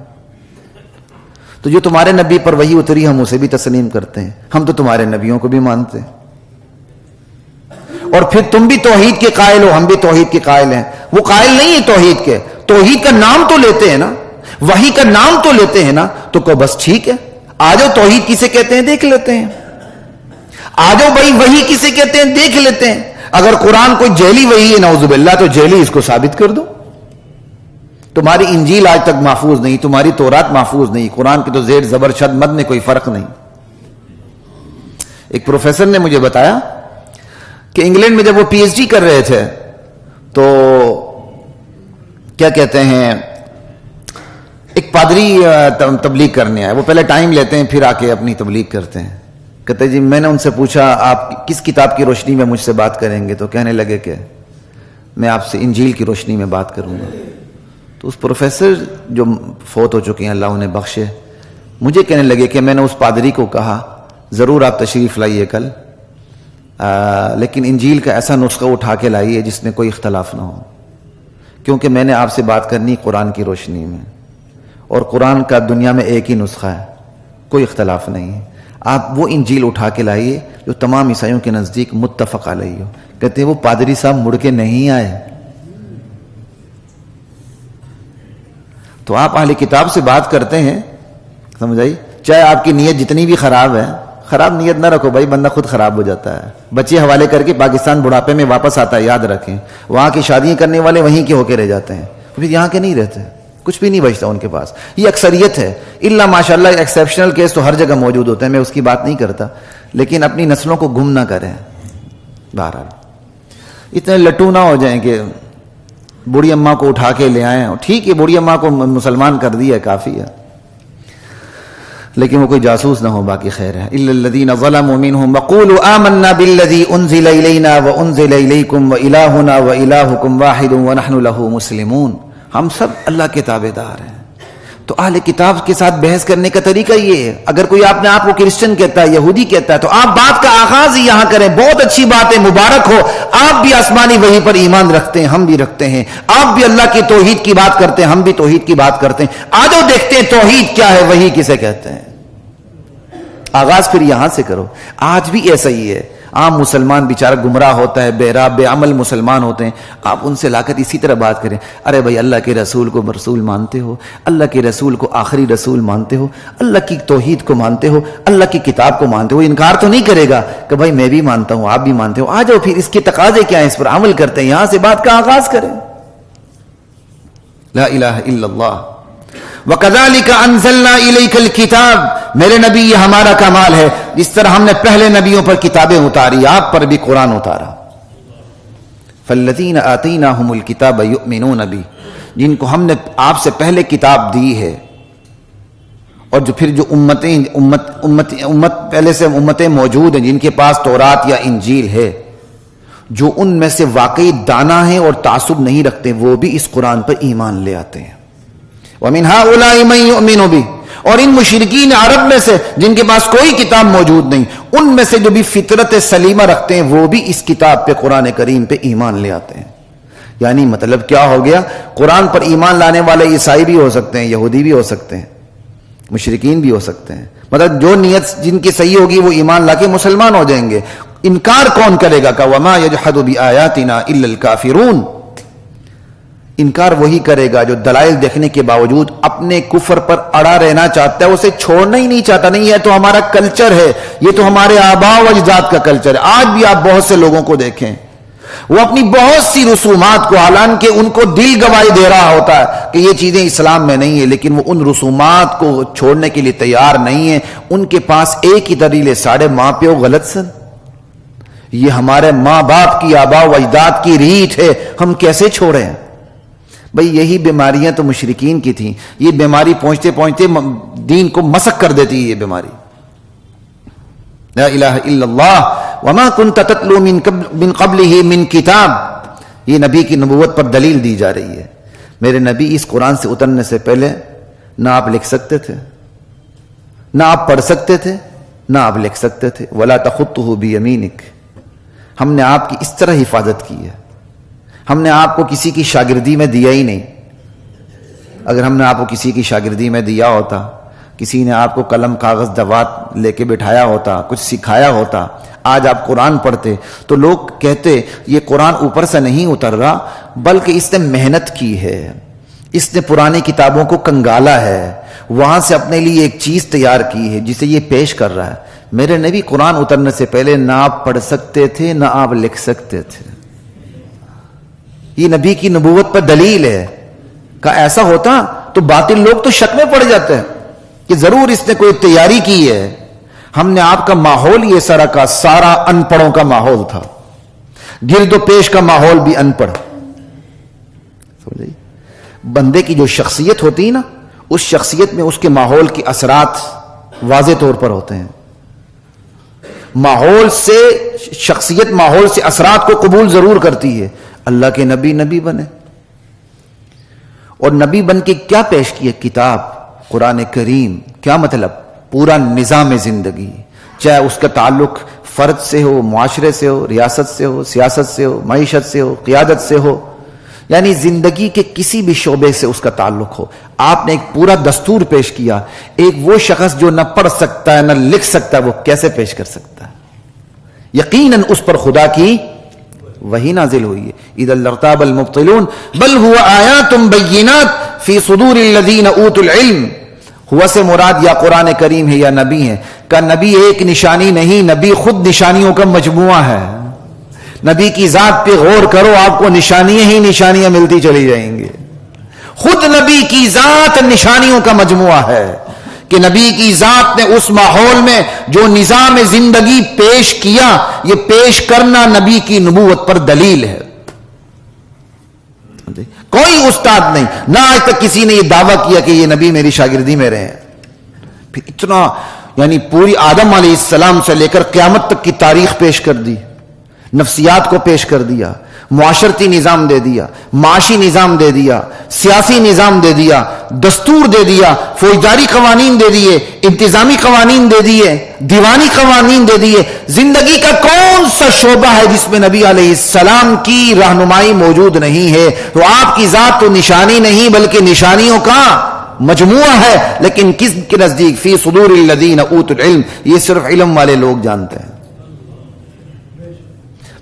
تو جو تمہارے نبی پر وحی اتری ہم اسے بھی تسلیم کرتے ہیں، ہم تو تمہارے نبیوں کو بھی مانتے ہیں. اور پھر تم بھی توحید کے قائل ہو، ہم بھی توحید کے قائل ہیں. وہ قائل نہیں ہے توحید کے، توحید کا نام تو لیتے ہیں نا، وحی کا نام تو لیتے ہیں نا. تو کو بس ٹھیک ہے، آ جاؤ توحید کسے کہتے ہیں دیکھ لیتے ہیں. آ جاؤ بھائی وحی کسے کہتے ہیں دیکھ لیتے ہیں. اگر قرآن کوئی جعلی وحی ہے نعوذ باللہ تو جعلی اس کو ثابت کر دو. تمہاری انجیل آج تک محفوظ نہیں، تمہاری تورات محفوظ نہیں، قرآن کی تو زیر زبر شد مد میں کوئی فرق نہیں. ایک پروفیسر نے مجھے بتایا کہ انگلینڈ میں جب وہ پی ایچ ڈی کر رہے تھے تو کیا کہتے ہیں، ایک پادری تبلیغ کرنے آئے. وہ پہلے ٹائم لیتے ہیں پھر آ کے اپنی تبلیغ کرتے ہیں. کہتے جی میں نے ان سے پوچھا آپ کس کتاب کی روشنی میں مجھ سے بات کریں گے؟ تو کہنے لگے کہ میں آپ سے انجیل کی روشنی میں بات کروں گا. تو اس پروفیسر جو فوت ہو چکے ہیں اللہ انہیں بخشے، مجھے کہنے لگے کہ میں نے اس پادری کو کہا ضرور آپ تشریف لائیے کل، لیکن انجیل کا ایسا نسخہ اٹھا کے لائیے جس میں کوئی اختلاف نہ ہو، کیونکہ میں نے آپ سے بات کرنی قرآن کی روشنی میں، اور قرآن کا دنیا میں ایک ہی نسخہ ہے، کوئی اختلاف نہیں ہے. آپ وہ انجیل اٹھا کے لائیے جو تمام عیسائیوں کے نزدیک متفق علیہ ہو. کہتے ہیں وہ پادری صاحب مڑ کے نہیں آئے. تو آپ اہل کتاب سے بات کرتے ہیں، سمجھ آئی، چاہے آپ کی نیت جتنی بھی خراب ہے، خراب نیت نہ رکھو بھائی، بندہ خود خراب ہو جاتا ہے. بچے حوالے کر کے پاکستان بڑھاپے میں واپس آتا ہے، یاد رکھیں. وہاں کی شادیاں کرنے والے وہیں کے ہو کے رہ جاتے ہیں، پھر یہاں کے نہیں رہتے، کچھ بھی نہیں بچتا ان کے پاس. یہ اکثریت ہے، الا ماشاءاللہ ایکسیپشنل کیس تو ہر جگہ موجود ہوتے ہیں، میں اس کی بات نہیں کرتا، لیکن اپنی نسلوں کو گم نہ کریں. بہرحال اتنے لٹو نہ ہو جائیں کہ بوڑھی اماں کو اٹھا کے لے آئیں. ٹھیک ہے بوڑھی اماں کو مسلمان کر دیا ہے، کافی ہے، لیکن وہ کوئی جاسوس نہ ہو، باقی خیر ہے. الا الذین ظلموا منهم وقولوا آمنا بالذی انزل الینا وانزل الیکم والہنا والہکم واحد ونحن له مسلمون. ہم سب اللہ کے تابعدار ہیں. تو اہل کتاب کے ساتھ بحث کرنے کا طریقہ یہ ہے. اگر کوئی آپ نے آپ کو کرسچن کہتا ہے، یہودی کہتا ہے، تو آپ بات کا آغاز ہی یہاں کریں. بہت اچھی بات ہے، مبارک ہو، آپ بھی آسمانی وحی پر ایمان رکھتے ہیں، ہم بھی رکھتے ہیں. آپ بھی اللہ کی توحید کی بات کرتے ہیں، ہم بھی توحید کی بات کرتے ہیں. آ جاؤ دیکھتے ہیں توحید کیا ہے، وحی کسے کہتے ہیں. آغاز پھر یہاں سے کرو. آج بھی ایسا ہی ہے، عام مسلمان بیچارہ گمراہ ہوتا ہے، بے راہ بے عمل مسلمان ہوتے ہیں. آپ ان سے لا کر اسی طرح بات کریں. ارے بھائی اللہ کے رسول کو رسول مانتے ہو، اللہ کے رسول کو آخری رسول مانتے ہو، اللہ کی توحید کو مانتے ہو، اللہ کی کتاب کو مانتے ہو. انکار تو نہیں کرے گا کہ بھائی میں بھی مانتا ہوں، آپ بھی مانتے ہو. آ جاؤ پھر اس کے تقاضے کیا ہیں، اس پر عمل کرتے ہیں. یہاں سے بات کا آغاز کریں. لا الہ الا اللہ. وَكَذَلِكَ أَنزَلْنَا إِلَيْكَ الْكِتَابَ. میرے نبی یہ ہمارا کمال ہے، جس طرح ہم نے پہلے نبیوں پر کتابیں اتاری، آپ پر بھی قرآن اتارا. فَالَّذِينَ آتَيْنَاهُمُ الْكِتَابَ يُؤْمِنُونَ بِهِ. جن کو ہم نے آپ سے پہلے کتاب دی ہے اور جو پھر جو امت پہلے سے امتیں موجود ہیں جن کے پاس تورات یا انجیل ہے، جو ان میں سے واقعی دانا ہے اور تعصب نہیں رکھتے، وہ بھی اس قرآن پر ایمان لے آتے ہیں. وَمِنْ هَؤُلَاءِ مَن يُؤْمِنُ بِهِ، اور ان مشرکین عرب میں سے جن کے پاس کوئی کتاب موجود نہیں، ان میں سے جو بھی فطرت سلیمہ رکھتے ہیں وہ بھی اس کتاب پہ، قرآن کریم پہ ایمان لے آتے ہیں. یعنی مطلب کیا ہو گیا؟ قرآن پر ایمان لانے والے عیسائی بھی ہو سکتے ہیں، یہودی بھی ہو سکتے ہیں، مشرکین بھی ہو سکتے ہیں. مطلب جو نیت جن کی صحیح ہوگی وہ ایمان لا کے مسلمان ہو جائیں گے. انکار کون کرے گا؟ کہ وَمَا يَجْحَدُ بِآيَاتِنَا إِلَّا الْكَافِرُونَ، انکار وہی کرے گا جو دلائل دیکھنے کے باوجود اپنے کفر پر اڑا رہنا چاہتا ہے، اسے چھوڑنا ہی نہیں چاہتا. نہیں، یہ تو ہمارا کلچر ہے، یہ تو ہمارے آباء و اجداد کا کلچر ہے. آج بھی آپ بہت سے لوگوں کو دیکھیں، وہ اپنی بہت سی رسومات کو، حالانکہ ان کو دل گواہی دے رہا ہوتا ہے کہ یہ چیزیں اسلام میں نہیں ہے، لیکن وہ ان رسومات کو چھوڑنے کے لیے تیار نہیں ہے. ان کے پاس ایک ہی دلیل ہے، ساڑھے ماں پیو غلط سن، یہ ہمارے ماں باپ کی، آباء و اجداد کی ریت ہے، ہم کیسے چھوڑیں؟ بھئی یہی بیماریاں تو مشرکین کی تھیں. یہ بیماری پہنچتے پہنچتے دین کو مسخ کر دیتی ہے یہ بیماری. لا الہ الا اللہ وما کنت تتلو من قبلہ من کتاب، یہ نبی کی نبوت پر دلیل دی جا رہی ہے. میرے نبی اس قرآن سے اترنے سے پہلے نہ آپ لکھ سکتے تھے، نہ آپ پڑھ سکتے تھے، نہ آپ لکھ سکتے تھے. ولا تخطہ بیمینک، ہم نے آپ کی اس طرح حفاظت کی ہے. ہم نے آپ کو کسی کی شاگردی میں دیا ہی نہیں. اگر ہم نے آپ کو کسی کی شاگردی میں دیا ہوتا، کسی نے آپ کو قلم کاغذ دوات لے کے بٹھایا ہوتا، کچھ سکھایا ہوتا، آج آپ قرآن پڑھتے تو لوگ کہتے یہ قرآن اوپر سے نہیں اتر رہا، بلکہ اس نے محنت کی ہے، اس نے پرانی کتابوں کو کنگالا ہے، وہاں سے اپنے لیے ایک چیز تیار کی ہے جسے یہ پیش کر رہا ہے. میرے نبی قرآن اترنے سے پہلے نہ آپ پڑھ سکتے تھے، نہ آپ لکھ سکتے تھے. یہ نبی کی نبوت پر دلیل ہے. کہ ایسا ہوتا تو باطل لوگ تو شک میں پڑ جاتے ہیں کہ ضرور اس نے کوئی تیاری کی ہے. ہم نے آپ کا ماحول یہ سارا کا سارا ان پڑھوں کا ماحول تھا، گرد و پیش کا ماحول بھی ان پڑھ. بندے کی جو شخصیت ہوتی ہے نا، اس شخصیت میں اس کے ماحول کے اثرات واضح طور پر ہوتے ہیں. ماحول سے شخصیت، ماحول سے اثرات کو قبول ضرور کرتی ہے. اللہ کے نبی بنے، اور نبی بن کے کیا پیش کیے؟ کتاب قرآن کریم. کیا مطلب؟ پورا نظام زندگی، چاہے اس کا تعلق فرد سے ہو، معاشرے سے ہو، ریاست سے ہو، سیاست سے ہو، معیشت سے ہو، قیادت سے ہو، یعنی زندگی کے کسی بھی شعبے سے اس کا تعلق ہو. آپ نے ایک پورا دستور پیش کیا. ایک وہ شخص جو نہ پڑھ سکتا ہے نہ لکھ سکتا ہے، وہ کیسے پیش کر سکتا ہے؟ یقیناً اس پر خدا کی وہی نازل ہوئی ہے. اذا الارتاب المبطلون بل هو آیات بینات فی صدور الذین اوتوا العلم. ہوا سے مراد یا قرآن کریم ہے یا نبی ہے. کہ نبی ایک نشانی نہیں، نبی خود نشانیوں کا مجموعہ ہے. نبی کی ذات پہ غور کرو، آپ کو نشانیاں ہی نشانیاں ملتی چلی جائیں گے. خود نبی کی ذات نشانیوں کا مجموعہ ہے کہ نبی کی ذات نے اس ماحول میں جو نظام زندگی پیش کیا، یہ پیش کرنا نبی کی نبوت پر دلیل ہے. کوئی استاد نہیں، نہ آج تک کسی نے یہ دعویٰ کیا کہ یہ نبی میری شاگردی میں رہے ہیں. پھر اتنا، یعنی پوری آدم علیہ السلام سے لے کر قیامت تک کی تاریخ پیش کر دی، نفسیات کو پیش کر دیا، معاشرتی نظام دے دیا، معاشی نظام دے دیا، سیاسی نظام دے دیا، دستور دے دیا، فوجداری قوانین دے دیے، انتظامی قوانین دے دیے، دیوانی قوانین دے دیے. زندگی کا کون سا شعبہ ہے جس میں نبی علیہ السلام کی رہنمائی موجود نہیں ہے؟ تو آپ کی ذات تو نشانی نہیں بلکہ نشانیوں کا مجموعہ ہے. لیکن کس کے نزدیک؟ فی صدور الذین اوتوا العلم، یہ صرف علم والے لوگ جانتے ہیں.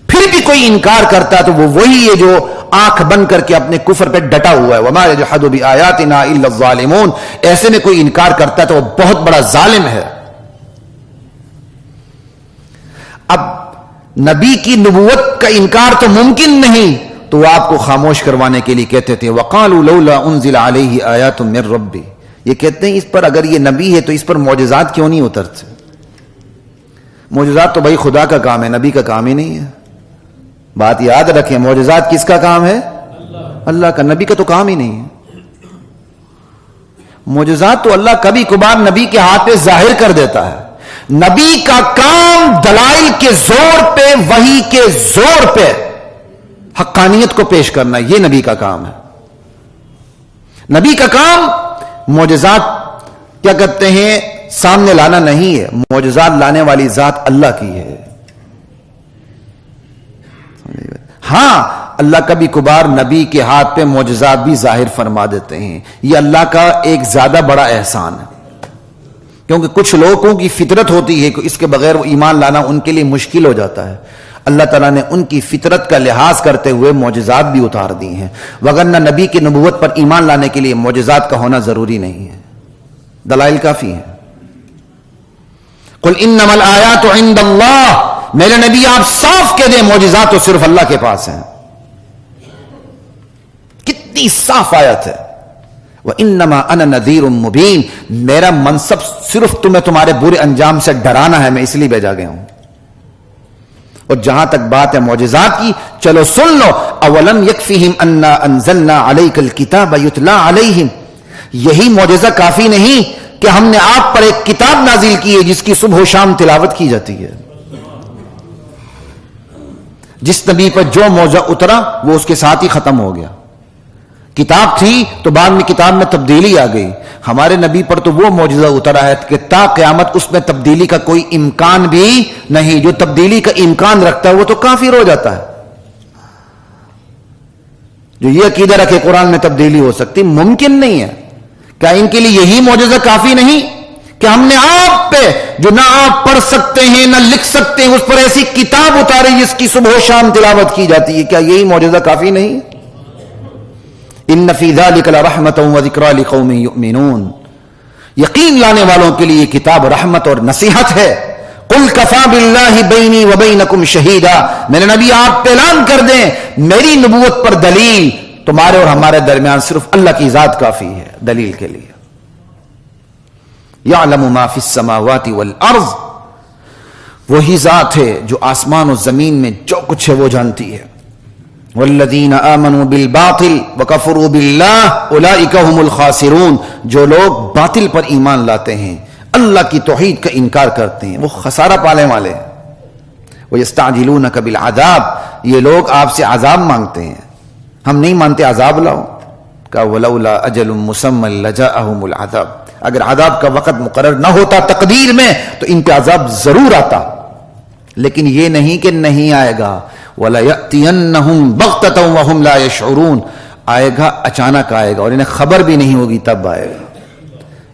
پھر بھی کوئی انکار کرتا تو وہ وہی ہے جو آنکھ بند کر کے اپنے کفر پہ ڈٹا ہوا ہے. وما یجحد بآیاتنا الا الظالمون. ایسے میں کوئی انکار کرتا تو وہ بہت بڑا ظالم ہے. اب نبی کی نبوت کا انکار تو ممکن نہیں، تو آپ کو خاموش کروانے کے لیے کہتے تھے وقالوا لولا انزل علیہ آیات من ربی. یہ کہتے ہیں اس پر اگر یہ نبی ہے تو اس پر معجزات کیوں نہیں اترتے؟ معجزات تو بھائی خدا کا کام ہے، نبی کا کام ہی نہیں ہے. بات یاد رکھیں، معجزات کس کا کام ہے؟ اللہ کا. نبی کا تو کام ہی نہیں ہے. معجزات تو اللہ کبھی کبھار نبی کے ہاتھ پہ ظاہر کر دیتا ہے. نبی کا کام دلائل کے زور پہ، وحی کے زور پہ حقانیت کو پیش کرنا، یہ نبی کا کام ہے. نبی کا کام معجزات کیا کہتے ہیں سامنے لانا نہیں ہے. معجزات لانے والی ذات اللہ کی ہے. ہاں اللہ کبھی کبھار نبی کے ہاتھ پہ معجزات بھی ظاہر فرما دیتے ہیں. یہ اللہ کا ایک زیادہ بڑا احسان ہے، کیونکہ کچھ لوگوں کی فطرت ہوتی ہے کہ اس کے بغیر وہ ایمان لانا ان کے لیے مشکل ہو جاتا ہے. اللہ تعالیٰ نے ان کی فطرت کا لحاظ کرتے ہوئے معجزات بھی اتار دی ہیں، وگرنہ نبی کی نبوت پر ایمان لانے کے لیے معجزات کا ہونا ضروری نہیں ہے، دلائل کافی ہیں. قل انما الآیات عند اللہ، میرے نبی آپ صاف کہہ دیں معجزات تو صرف اللہ کے پاس ہیں. کتنی صاف آیت ہے. وَإِنَّمَا أَنَا نَذِيرٌ مُبِينٌ، میرا منصب صرف تمہیں تمہارے برے انجام سے ڈرانا ہے، میں اس لیے بھیجا گیا ہوں. اور جہاں تک بات ہے معجزات کی، چلو سن لو. اولم یکفیہم انا انزلنا علیک الکتاب یتلا علیہم، یہی معجزہ کافی نہیں کہ ہم نے آپ پر ایک کتاب نازل کی ہے جس کی صبح و شام تلاوت کی جاتی ہے. جس نبی پر جو معجزہ اترا وہ اس کے ساتھ ہی ختم ہو گیا. کتاب تھی تو بعد میں کتاب میں تبدیلی آ گئی. ہمارے نبی پر تو وہ معجزہ اترا ہے کہ تا قیامت اس میں تبدیلی کا کوئی امکان بھی نہیں. جو تبدیلی کا امکان رکھتا ہے وہ تو کافر ہو جاتا ہے. جو یہ عقیدہ رکھے قرآن میں تبدیلی ہو سکتی، ممکن نہیں ہے. کیا ان کے لیے یہی معجزہ کافی نہیں کہ ہم نے آپ پہ جو نہ آپ پڑھ سکتے ہیں نہ لکھ سکتے ہیں اس پر ایسی کتاب اتاری جس کی صبح و شام تلاوت کی جاتی ہے؟ کیا یہی معجزہ کافی نہیں؟ ان فی ذلک لرحمۃ وذکریٰ لقوم یؤمنون، یقین لانے والوں کے لیے کتاب رحمت اور نصیحت ہے. قل کفی باللہ بینی وبینکم شہیدا، میرے نبی آپ پہ اعلان کر دیں میری نبوت پر دلیل تمہارے اور ہمارے درمیان صرف اللہ کی ذات کافی ہے دلیل کے لیے. یعلم ما فی السماوات والارض، وہی ذات ہے جو آسمان و زمین میں جو کچھ ہے وہ جانتی ہے. والذین آمنوا بالباطل وکفروا باللہ اولئک هم الخاسرون، جو لوگ باطل پر ایمان لاتے ہیں، اللہ کی توحید کا انکار کرتے ہیں، وہ خسارہ پانے والے ہیں. ویستعجلونک بالعذاب، یہ لوگ آپ سے عذاب مانگتے ہیں. ہم نہیں مانتے عذاب لاؤ. کہ ولولا اجل مسمى لجاءهم العذاب، اگر عذاب کا وقت مقرر نہ ہوتا تقدیر میں تو ان پہ عذاب ضرور آتا، لیکن یہ نہیں کہ نہیں آئے گا. وَلَيَأْتِيَنَّهُمْ بَغْتَةً وَهُمْ لَا يَشْعُرُونَ، آئے گا اچانک آئے گا اور انہیں خبر بھی نہیں ہوگی تب آئے گا.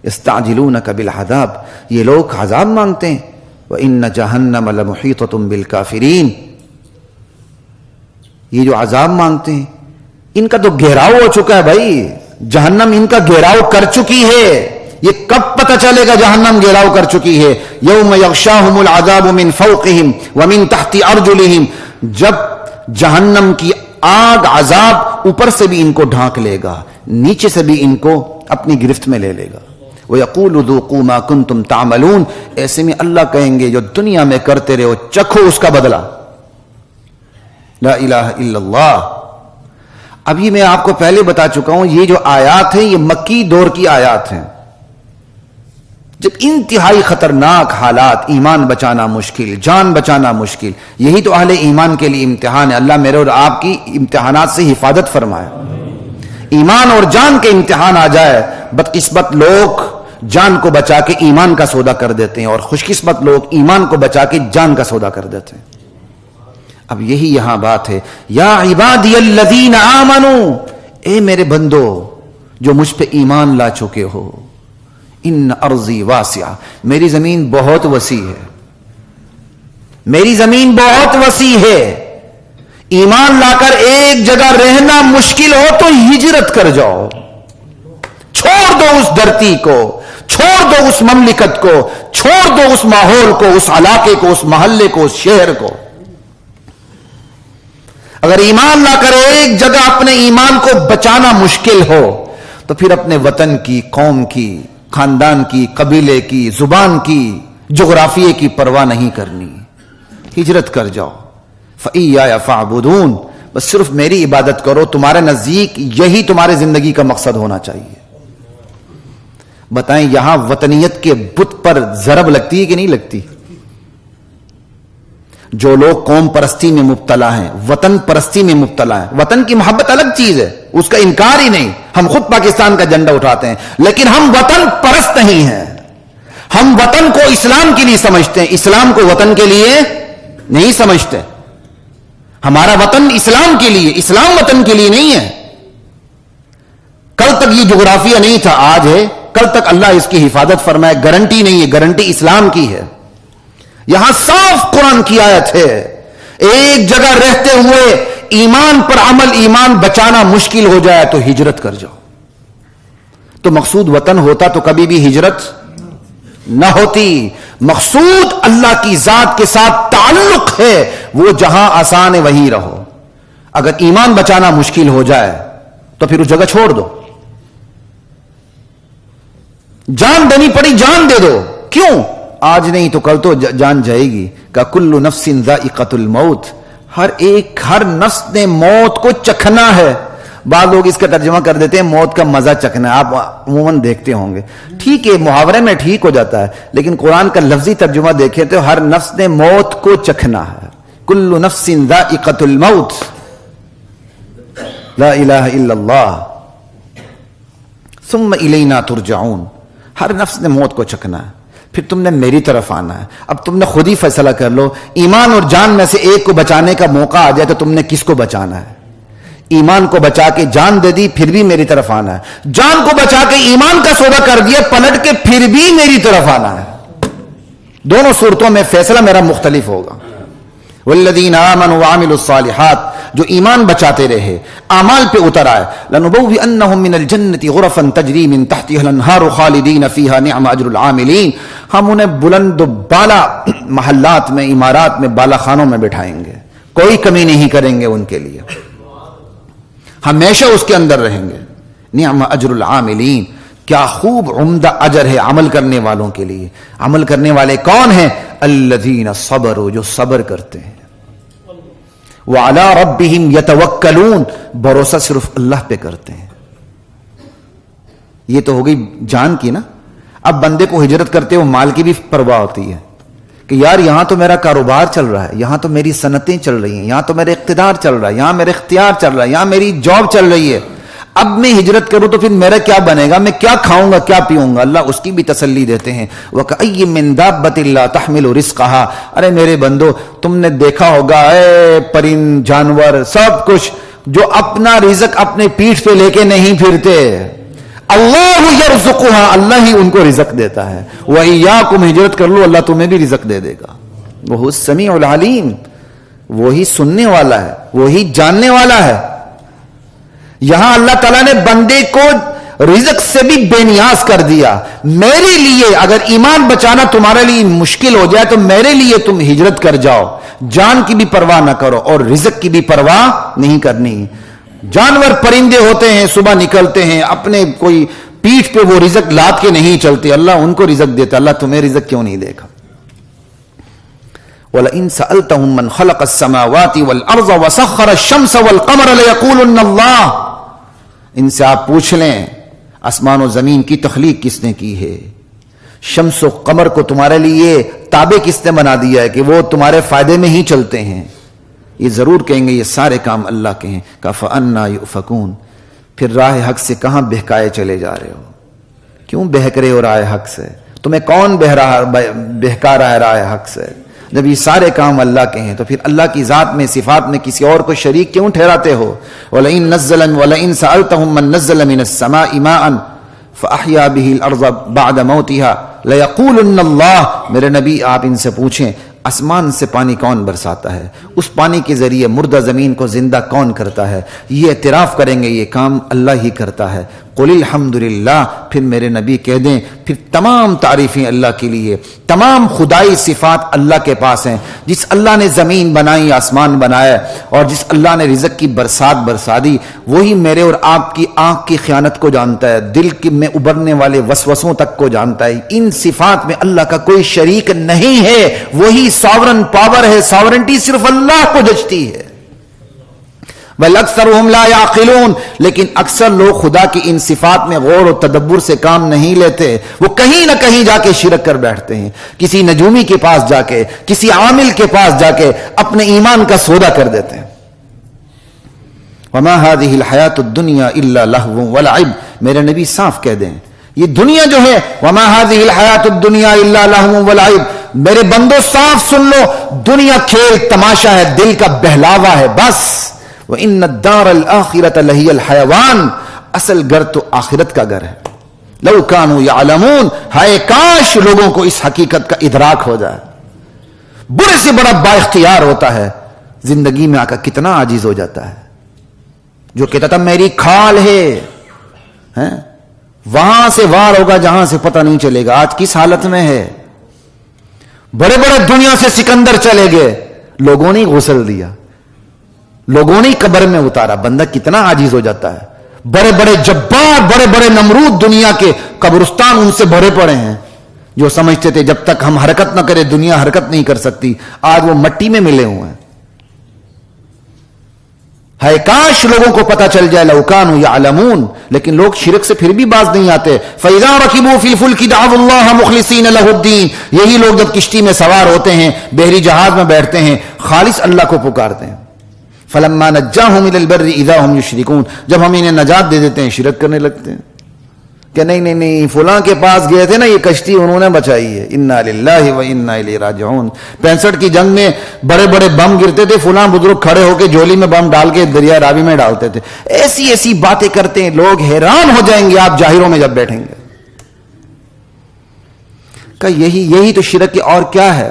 يَسْتَعْجِلُونَكَ بِالْعَذَابِ، یہ لوگ عذاب مانگتے ہیں. وَإِنَّ جَهَنَّمَ لَمُحِيطَةٌ بِالْكَافِرِينَ، یہ جو عذاب مانگتے ہیں ان کا تو گھیراؤ ہو چکا ہے بھائی. جہنم ان کا گھیراؤ کر چکی ہے. یہ کب پتہ چلے گا جہنم گھیراؤ کر چکی ہے؟ یوم یغشاہم العذاب من فوقہم ومن تحت ارجلہم، جب جہنم کی آگ عذاب اوپر سے بھی ان کو ڈھانک لے گا، نیچے سے بھی ان کو اپنی گرفت میں لے لے گا. وَيَقُولُ ذُوقُوا مَا كُنْتُمْ تَعْمَلُونَ، ایسے میں اللہ کہیں گے جو دنیا میں کرتے رہو چکھو اس کا بدلہ. لا الہ الا اللہ. ابھی میں آپ کو پہلے بتا چکا ہوں یہ جو آیات ہیں یہ مکی دور کی آیات ہیں، جب انتہائی خطرناک حالات، ایمان بچانا مشکل، جان بچانا مشکل. یہی تو اہل ایمان کے لیے امتحان ہے. اللہ میرے اور آپ کی امتحانات سے حفاظت فرمائے. ایمان اور جان کے امتحان آ جائے، بدقسمت لوگ جان کو بچا کے ایمان کا سودا کر دیتے ہیں اور خوش قسمت لوگ ایمان کو بچا کے جان کا سودا کر دیتے ہیں. اب یہی یہاں بات ہے. یا عبادی الذین آمنوا، اے میرے بندو جو مجھ پہ ایمان لا چکے ہو، ان ارضی واسعہ، میری زمین بہت وسیع ہے، میری زمین بہت وسیع ہے. ایمان لا کر ایک جگہ رہنا مشکل ہو تو ہجرت کر جاؤ، چھوڑ دو اس دھرتی کو، چھوڑ دو اس مملکت کو، چھوڑ دو اس ماحول کو، اس علاقے کو، اس محلے کو، اس شہر کو. اگر ایمان لا کر ایک جگہ اپنے ایمان کو بچانا مشکل ہو تو پھر اپنے وطن کی، قوم کی، خاندان کی، قبیلے کی، زبان کی، جغرافیے کی پرواہ نہیں کرنی، ہجرت کر جاؤ. فَإِيَّايَ فَاعْبُدُونَ، بس صرف میری عبادت کرو. تمہارے نزدیک یہی تمہارے زندگی کا مقصد ہونا چاہیے. بتائیں یہاں وطنیت کے بت پر ضرب لگتی ہے کہ نہیں لگتی؟ جو لوگ قوم پرستی میں مبتلا ہیں، وطن پرستی میں مبتلا ہیں، وطن کی محبت الگ چیز ہے، اس کا انکار ہی نہیں، ہم خود پاکستان کا جھنڈا اٹھاتے ہیں، لیکن ہم وطن پرست نہیں ہیں۔ ہم وطن کو اسلام کے لیے سمجھتے ہیں، اسلام کو وطن کے لیے نہیں سمجھتے۔ ہمارا وطن اسلام کے لیے، اسلام وطن کے لیے نہیں ہے۔ کل تک یہ جغرافیہ نہیں تھا، آج ہے، کل تک اللہ اس کی حفاظت فرمائے، گارنٹی نہیں ہے، گارنٹی اسلام کی ہے۔ یہاں صاف قرآن کی آیت ہے، ایک جگہ رہتے ہوئے ایمان پر عمل، ایمان بچانا مشکل ہو جائے تو ہجرت کر جاؤ۔ تو مقصود وطن ہوتا تو کبھی بھی ہجرت نہ ہوتی۔ مقصود اللہ کی ذات کے ساتھ تعلق ہے، وہ جہاں آسان ہے وہیں رہو۔ اگر ایمان بچانا مشکل ہو جائے تو پھر اس جگہ چھوڑ دو، جان دینی پڑی جان دے دو۔ کیوں؟ آج نہیں تو کل تو جان جائے گی۔ کہ کل نفس ذائقۃ الموت، ہر نفس نے موت کو چکھنا ہے۔ بعض لوگ اس کا ترجمہ کر دیتے ہیں موت کا مزہ چکھنا ہے، آپ عموماً دیکھتے ہوں گے، ٹھیک ہے محاورے میں ٹھیک ہو جاتا ہے، لیکن قرآن کا لفظی ترجمہ دیکھیں تو ہر نفس نے موت کو چکھنا ہے۔ کل نفس ذائقۃ الموت، لا الہ الا اللہ، ثم الینا ترجعون۔ ہر نفس نے موت کو چکھنا ہے، پھر تم نے میری طرف آنا ہے۔ اب تم نے خود ہی فیصلہ کر لو، ایمان اور جان میں سے ایک کو بچانے کا موقع آ جائے تو تم نے کس کو بچانا ہے؟ ایمان کو بچا کے جان دے دی، پھر بھی میری طرف آنا ہے۔ جان کو بچا کے ایمان کا سودا کر دیا، پلٹ کے پھر بھی میری طرف آنا ہے۔ دونوں صورتوں میں فیصلہ میرا مختلف ہوگا۔ والذین آمنوا وعملوا الصالحات، جو ایمان بچاتے رہے، اعمال پہ اتر آئے، لنبوئنہم من الجنۃ غرفا تجری من تحتها الانہار خالدین فیہا نعم اجر العاملین، ہم انہیں بلند و بالا محلات میں، عمارات میں، بالا خانوں میں بٹھائیں گے، کوئی کمی نہیں کریں گے ان کے لیے، ہمیشہ اس کے اندر رہیں گے۔ نعم اجر العاملین، کیا خوب عمدہ اجر ہے عمل کرنے والوں کے لیے۔ عمل کرنے والے کون ہیں؟ الذین صبروا، جو صبر کرتے ہیں۔ وعلی ربہم یتوکلون، بھروسہ صرف اللہ پہ کرتے ہیں۔ یہ تو ہو گئی جان کی نا۔ اب بندے کو ہجرت کرتے ہوئے مال کی بھی پرواہ ہوتی ہے کہ یار یہاں تو میرا کاروبار چل رہا ہے، یہاں تو میری صنعتیں چل رہی ہیں، یہاں تو میرا اقتدار چل رہا ہے، یہاں میرا اختیار چل رہا ہے، یہاں میری جاب چل رہی ہے، اب میں ہجرت کروں تو پھر میرا کیا بنے گا، میں کیا کھاؤں گا، کیا پیوں گا۔ اللہ اس کی بھی تسلی دیتے ہیں، وَكَأَيٍّ مِّن دَابَّةٍ لَّا تَحْمِلُ رِزْقَهَا، ارے میرے بندو تم نے دیکھا ہوگا اے پرند جانور سب کچھ جو اپنا رزق اپنے پیٹھ پہ لے کے نہیں پھرتے، اللہ یرزقها، اللہ ہی ان کو رزق دیتا ہے۔ وَإِيَّاكُمْ، ہجرت کر لو اللہ تمہیں بھی رزق دے دے گا۔ وہ السمیع العلیم، وہی سننے والا ہے، وہی جاننے والا ہے۔ یہاں اللہ تعالیٰ نے بندے کو رزق سے بھی بے نیاز کر دیا۔ میرے لیے اگر ایمان بچانا تمہارے لیے مشکل ہو جائے تو میرے لیے تم ہجرت کر جاؤ، جان کی بھی پرواہ نہ کرو اور رزق کی بھی پرواہ نہیں کرنی۔ جانور پرندے ہوتے ہیں، صبح نکلتے ہیں، اپنے کوئی پیٹھ پہ وہ رزق لاد کے نہیں چلتے، اللہ ان کو رزق دیتا، اللہ تمہیں رزق کیوں نہیں دے گا؟ وَلَئِن سَأَلْتَهُم مَّنْ خَلَقَ السَّمَاوَاتِ وَالْأَرْضَ وَسَخَّرَ الشَّمْسَ وَالْقَمَرَ لَيَقُولُنَّ اللَّهُ، ان سے آپ پوچھ لیں آسمان و زمین کی تخلیق کس نے کی ہے، شمس و قمر کو تمہارے لیے تابع کس نے بنا دیا ہے کہ وہ تمہارے فائدے میں ہی چلتے ہیں، یہ ضرور کہیں گے یہ سارے کام اللہ کے ہیں۔ فَأَنَّىٰ يُؤْفَكُونَ، پھر راہ حق سے کہاں بہکائے چلے جا رہے ہو؟ کیوں بہک رہے ہو راہ حق سے؟ تمہیں کون بہکا رہا ہے راہ حق سے؟ جب یہ سارے کام اللہ کے ہیں تو پھر اللہ کی ذات میں صفات میں کسی اور کو شریک کیوں ٹھہراتے ہو؟ وَلَئِن سَأَلْتَهُم مَّن نَزَّلَ مِنَ السَّمَاءِ مَاءً فَأَحْيَا بِهِ الْأَرْضَ بَعْدَ مَوْتِهَا لَيَقُولُنَّ اللَّهُ، میرے نبی آپ ان سے پوچھیں آسمان سے پانی کون برساتا ہے، اس پانی کے ذریعے مردہ زمین کو زندہ کون کرتا ہے؟ یہ اعتراف کریں گے یہ کام اللہ ہی کرتا ہے۔ قُلِ الْحَمْدُ لِلَّهِ، پھر میرے نبی کہہ دیں پھر تمام تعریفیں اللہ کے لیے، تمام خدائی صفات اللہ کے پاس ہیں۔ جس اللہ نے زمین بنائی، آسمان بنایا، اور جس اللہ نے رزق کی برسات برسا دی، وہی میرے اور آپ کی آنکھ کی خیانت کو جانتا ہے، دل میں ابھرنے والے وسوسوں تک کو جانتا ہے۔ ان صفات میں اللہ کا کوئی شریک نہیں ہے، وہی ساورن پاور ہے، ساورنٹی صرف اللہ کو جچتی ہے۔ بل اکثرهم لا یعقلون، لیکن اکثر لوگ خدا کی ان صفات میں غور و تدبر سے کام نہیں لیتے، وہ کہیں نہ کہیں جا کے شرک کر بیٹھتے ہیں، کسی نجومی کے پاس جا کے، کسی عامل کے پاس جا کے اپنے ایمان کا سودا کر دیتے ہیں۔ وما هذه الحیات الدنیا الا لہو ولعب، میرے نبی صاف کہہ دیں یہ دنیا جو ہے، وما هذه الحیات الدنیا الا لہو ولعب، میرے بندو صاف سن لو، دنیا کھیل تماشا ہے، دل کا بہلاوا ہے بس۔ وَإِنَّ الدَّارَ الْآخِرَةَ لَهِيَ الْحَيَوَانِ، اصل گھر تو آخرت کا گھر ہے۔ لَوْ كَانُوا يَعْلَمُونَ، ہائے کاش لوگوں کو اس حقیقت کا ادراک ہو جائے۔ بڑے سے بڑا با اختیار ہوتا ہے، زندگی میں آ کر کتنا عاجز ہو جاتا ہے۔ جو کہتا تھا میری کھال ہے، وہاں سے وار ہوگا جہاں سے پتہ نہیں چلے گا، آج کس حالت میں ہے۔ بڑے بڑے دنیا سے سکندر چلے گئے، لوگوں نے غسل دیا، لوگوں نے قبر میں اتارا، بندہ کتنا عاجز ہو جاتا ہے۔ بڑے بڑے جبار، بڑے بڑے نمرود دنیا کے قبرستان ان سے بھرے پڑے ہیں، جو سمجھتے تھے جب تک ہم حرکت نہ کریں دنیا حرکت نہیں کر سکتی، آج وہ مٹی میں ملے ہوئے ہیں۔ ہے کاش لوگوں کو پتہ چل جائے، لو کانوا یعلمون، لیکن لوگ شرک سے پھر بھی باز نہیں آتے۔ فَإِذَا رَكِبُوا فِي الْفُلْكِ دَعَوُا اللَّهَ مُخْلِصِينَ لَهُ الدِّينَ، یہی لوگ جب کشتی میں سوار ہوتے ہیں، بحری جہاز میں بیٹھتے ہیں، خالص اللہ کو پکارتے ہیں۔ فَلَمَّا نَجَّاهُمْ إِلَى الْبَرِّ إِذَا هُمْ يُشْرِكُونَ، جب ہم انہیں نجات دے دیتے ہیں شرک کرنے لگتے ہیں کہ نہیں فلاں کے پاس گئے تھے نا، یہ کشتی انہوں نے بچائی ہے، انا للہ و انا الیہ راجعون۔ 65 کی جنگ میں بڑے بڑے بم گرتے تھے، فلاں بزرگ کھڑے ہو کے جولی میں بم ڈال کے دریا راوی میں ڈالتے تھے۔ ایسی ایسی باتیں کرتے ہیں، لوگ حیران ہو جائیں گے آپ جاہروں میں جب بیٹھیں گے کہ یہی تو شرک ہے، اور کیا ہے؟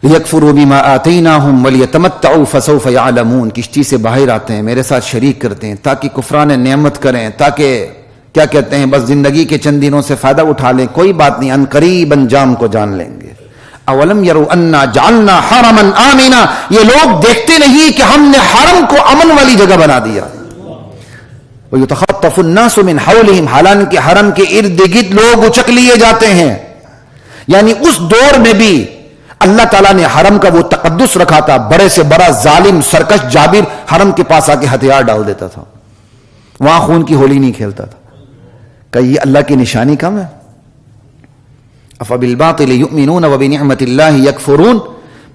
لیکفروا بما آتیناہم ولیتمتعوا فسوف یعلمون، کشتی سے باہر آتے ہیں، میرے ساتھ شریک کرتے ہیں تاکہ کفران نعمت کریں، تاکہ کیا کہتے ہیں بس زندگی کے چند دنوں سے فائدہ اٹھا لیں، کوئی بات نہیں، ان قریب انجام کو جان لیں گے۔ اولم یروا انا جعلنا حرما آمنا، یہ لوگ دیکھتے نہیں کہ ہم نے حرم کو امن والی جگہ بنا دیا۔ ویتخطف الناس من حولہم، حالانکہ حرم کے ارد گرد لوگ اچک لیے جاتے ہیں۔ یعنی اس دور میں بھی اللہ تعالیٰ نے حرم کا وہ تقدس رکھا تھا، بڑے سے بڑا ظالم سرکش جابر حرم کے پاس آ کے ہتھیار ڈال دیتا تھا، وہاں خون کی ہولی نہیں کھیلتا تھا۔ کہ یہ اللہ کی نشانی کم ہے؟ افبالباطل یؤمنون وبنعمت اللہ یکفرون،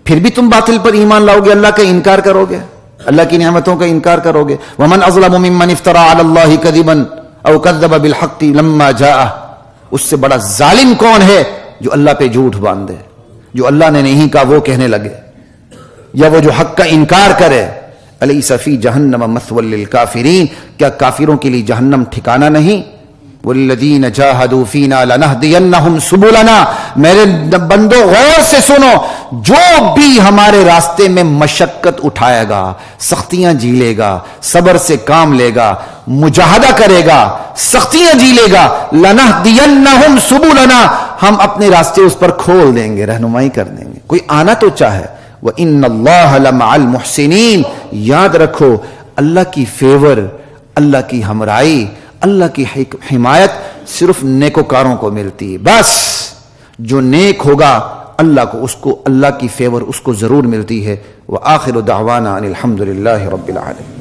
پھر بھی تم باطل پر ایمان لاؤ گے، اللہ کا انکار کرو گے، اللہ کی نعمتوں کا انکار کرو گے۔ ومن اظلم ممن افترى علی اللہ کذبا او کذب بالحق لما جاءہ، اس سے بڑا ظالم کون ہے جو اللہ پہ جھوٹ باندھے، جو اللہ نے نہیں کہا وہ کہنے لگے، یا وہ جو حق کا انکار کرے۔ الیس فی جہنم مثوی للکافرین، کیا کافروں کے لیے جہنم ٹھکانہ نہیں؟ والذین جاہدوا فینا لنہدینہم سبلنا، میرے بندو غور سے سنو، جو بھی ہمارے راستے میں مشقت اٹھائے گا، سختیاں جھیلے گا، صبر سے کام لے گا، مجاہدہ کرے گا، سختیاں جھیلے گا، لنہدینہم سبلنا، ہم اپنے راستے اس پر کھول دیں گے، رہنمائی کر دیں گے۔ کوئی آنا تو چاہے۔ وَإِنَّ اللَّهَ لَمَعَ الْمُحْسِنِينَ، یاد رکھو اللہ کی فیور، اللہ کی ہمرائی، اللہ کی حمایت صرف نیکوکاروں کو ملتی ہے۔ بس جو نیک ہوگا اللہ کو، اس کو اللہ کی فیور اس کو ضرور ملتی ہے۔ وآخر دعوانا ان الحمد للہ رب العالمین۔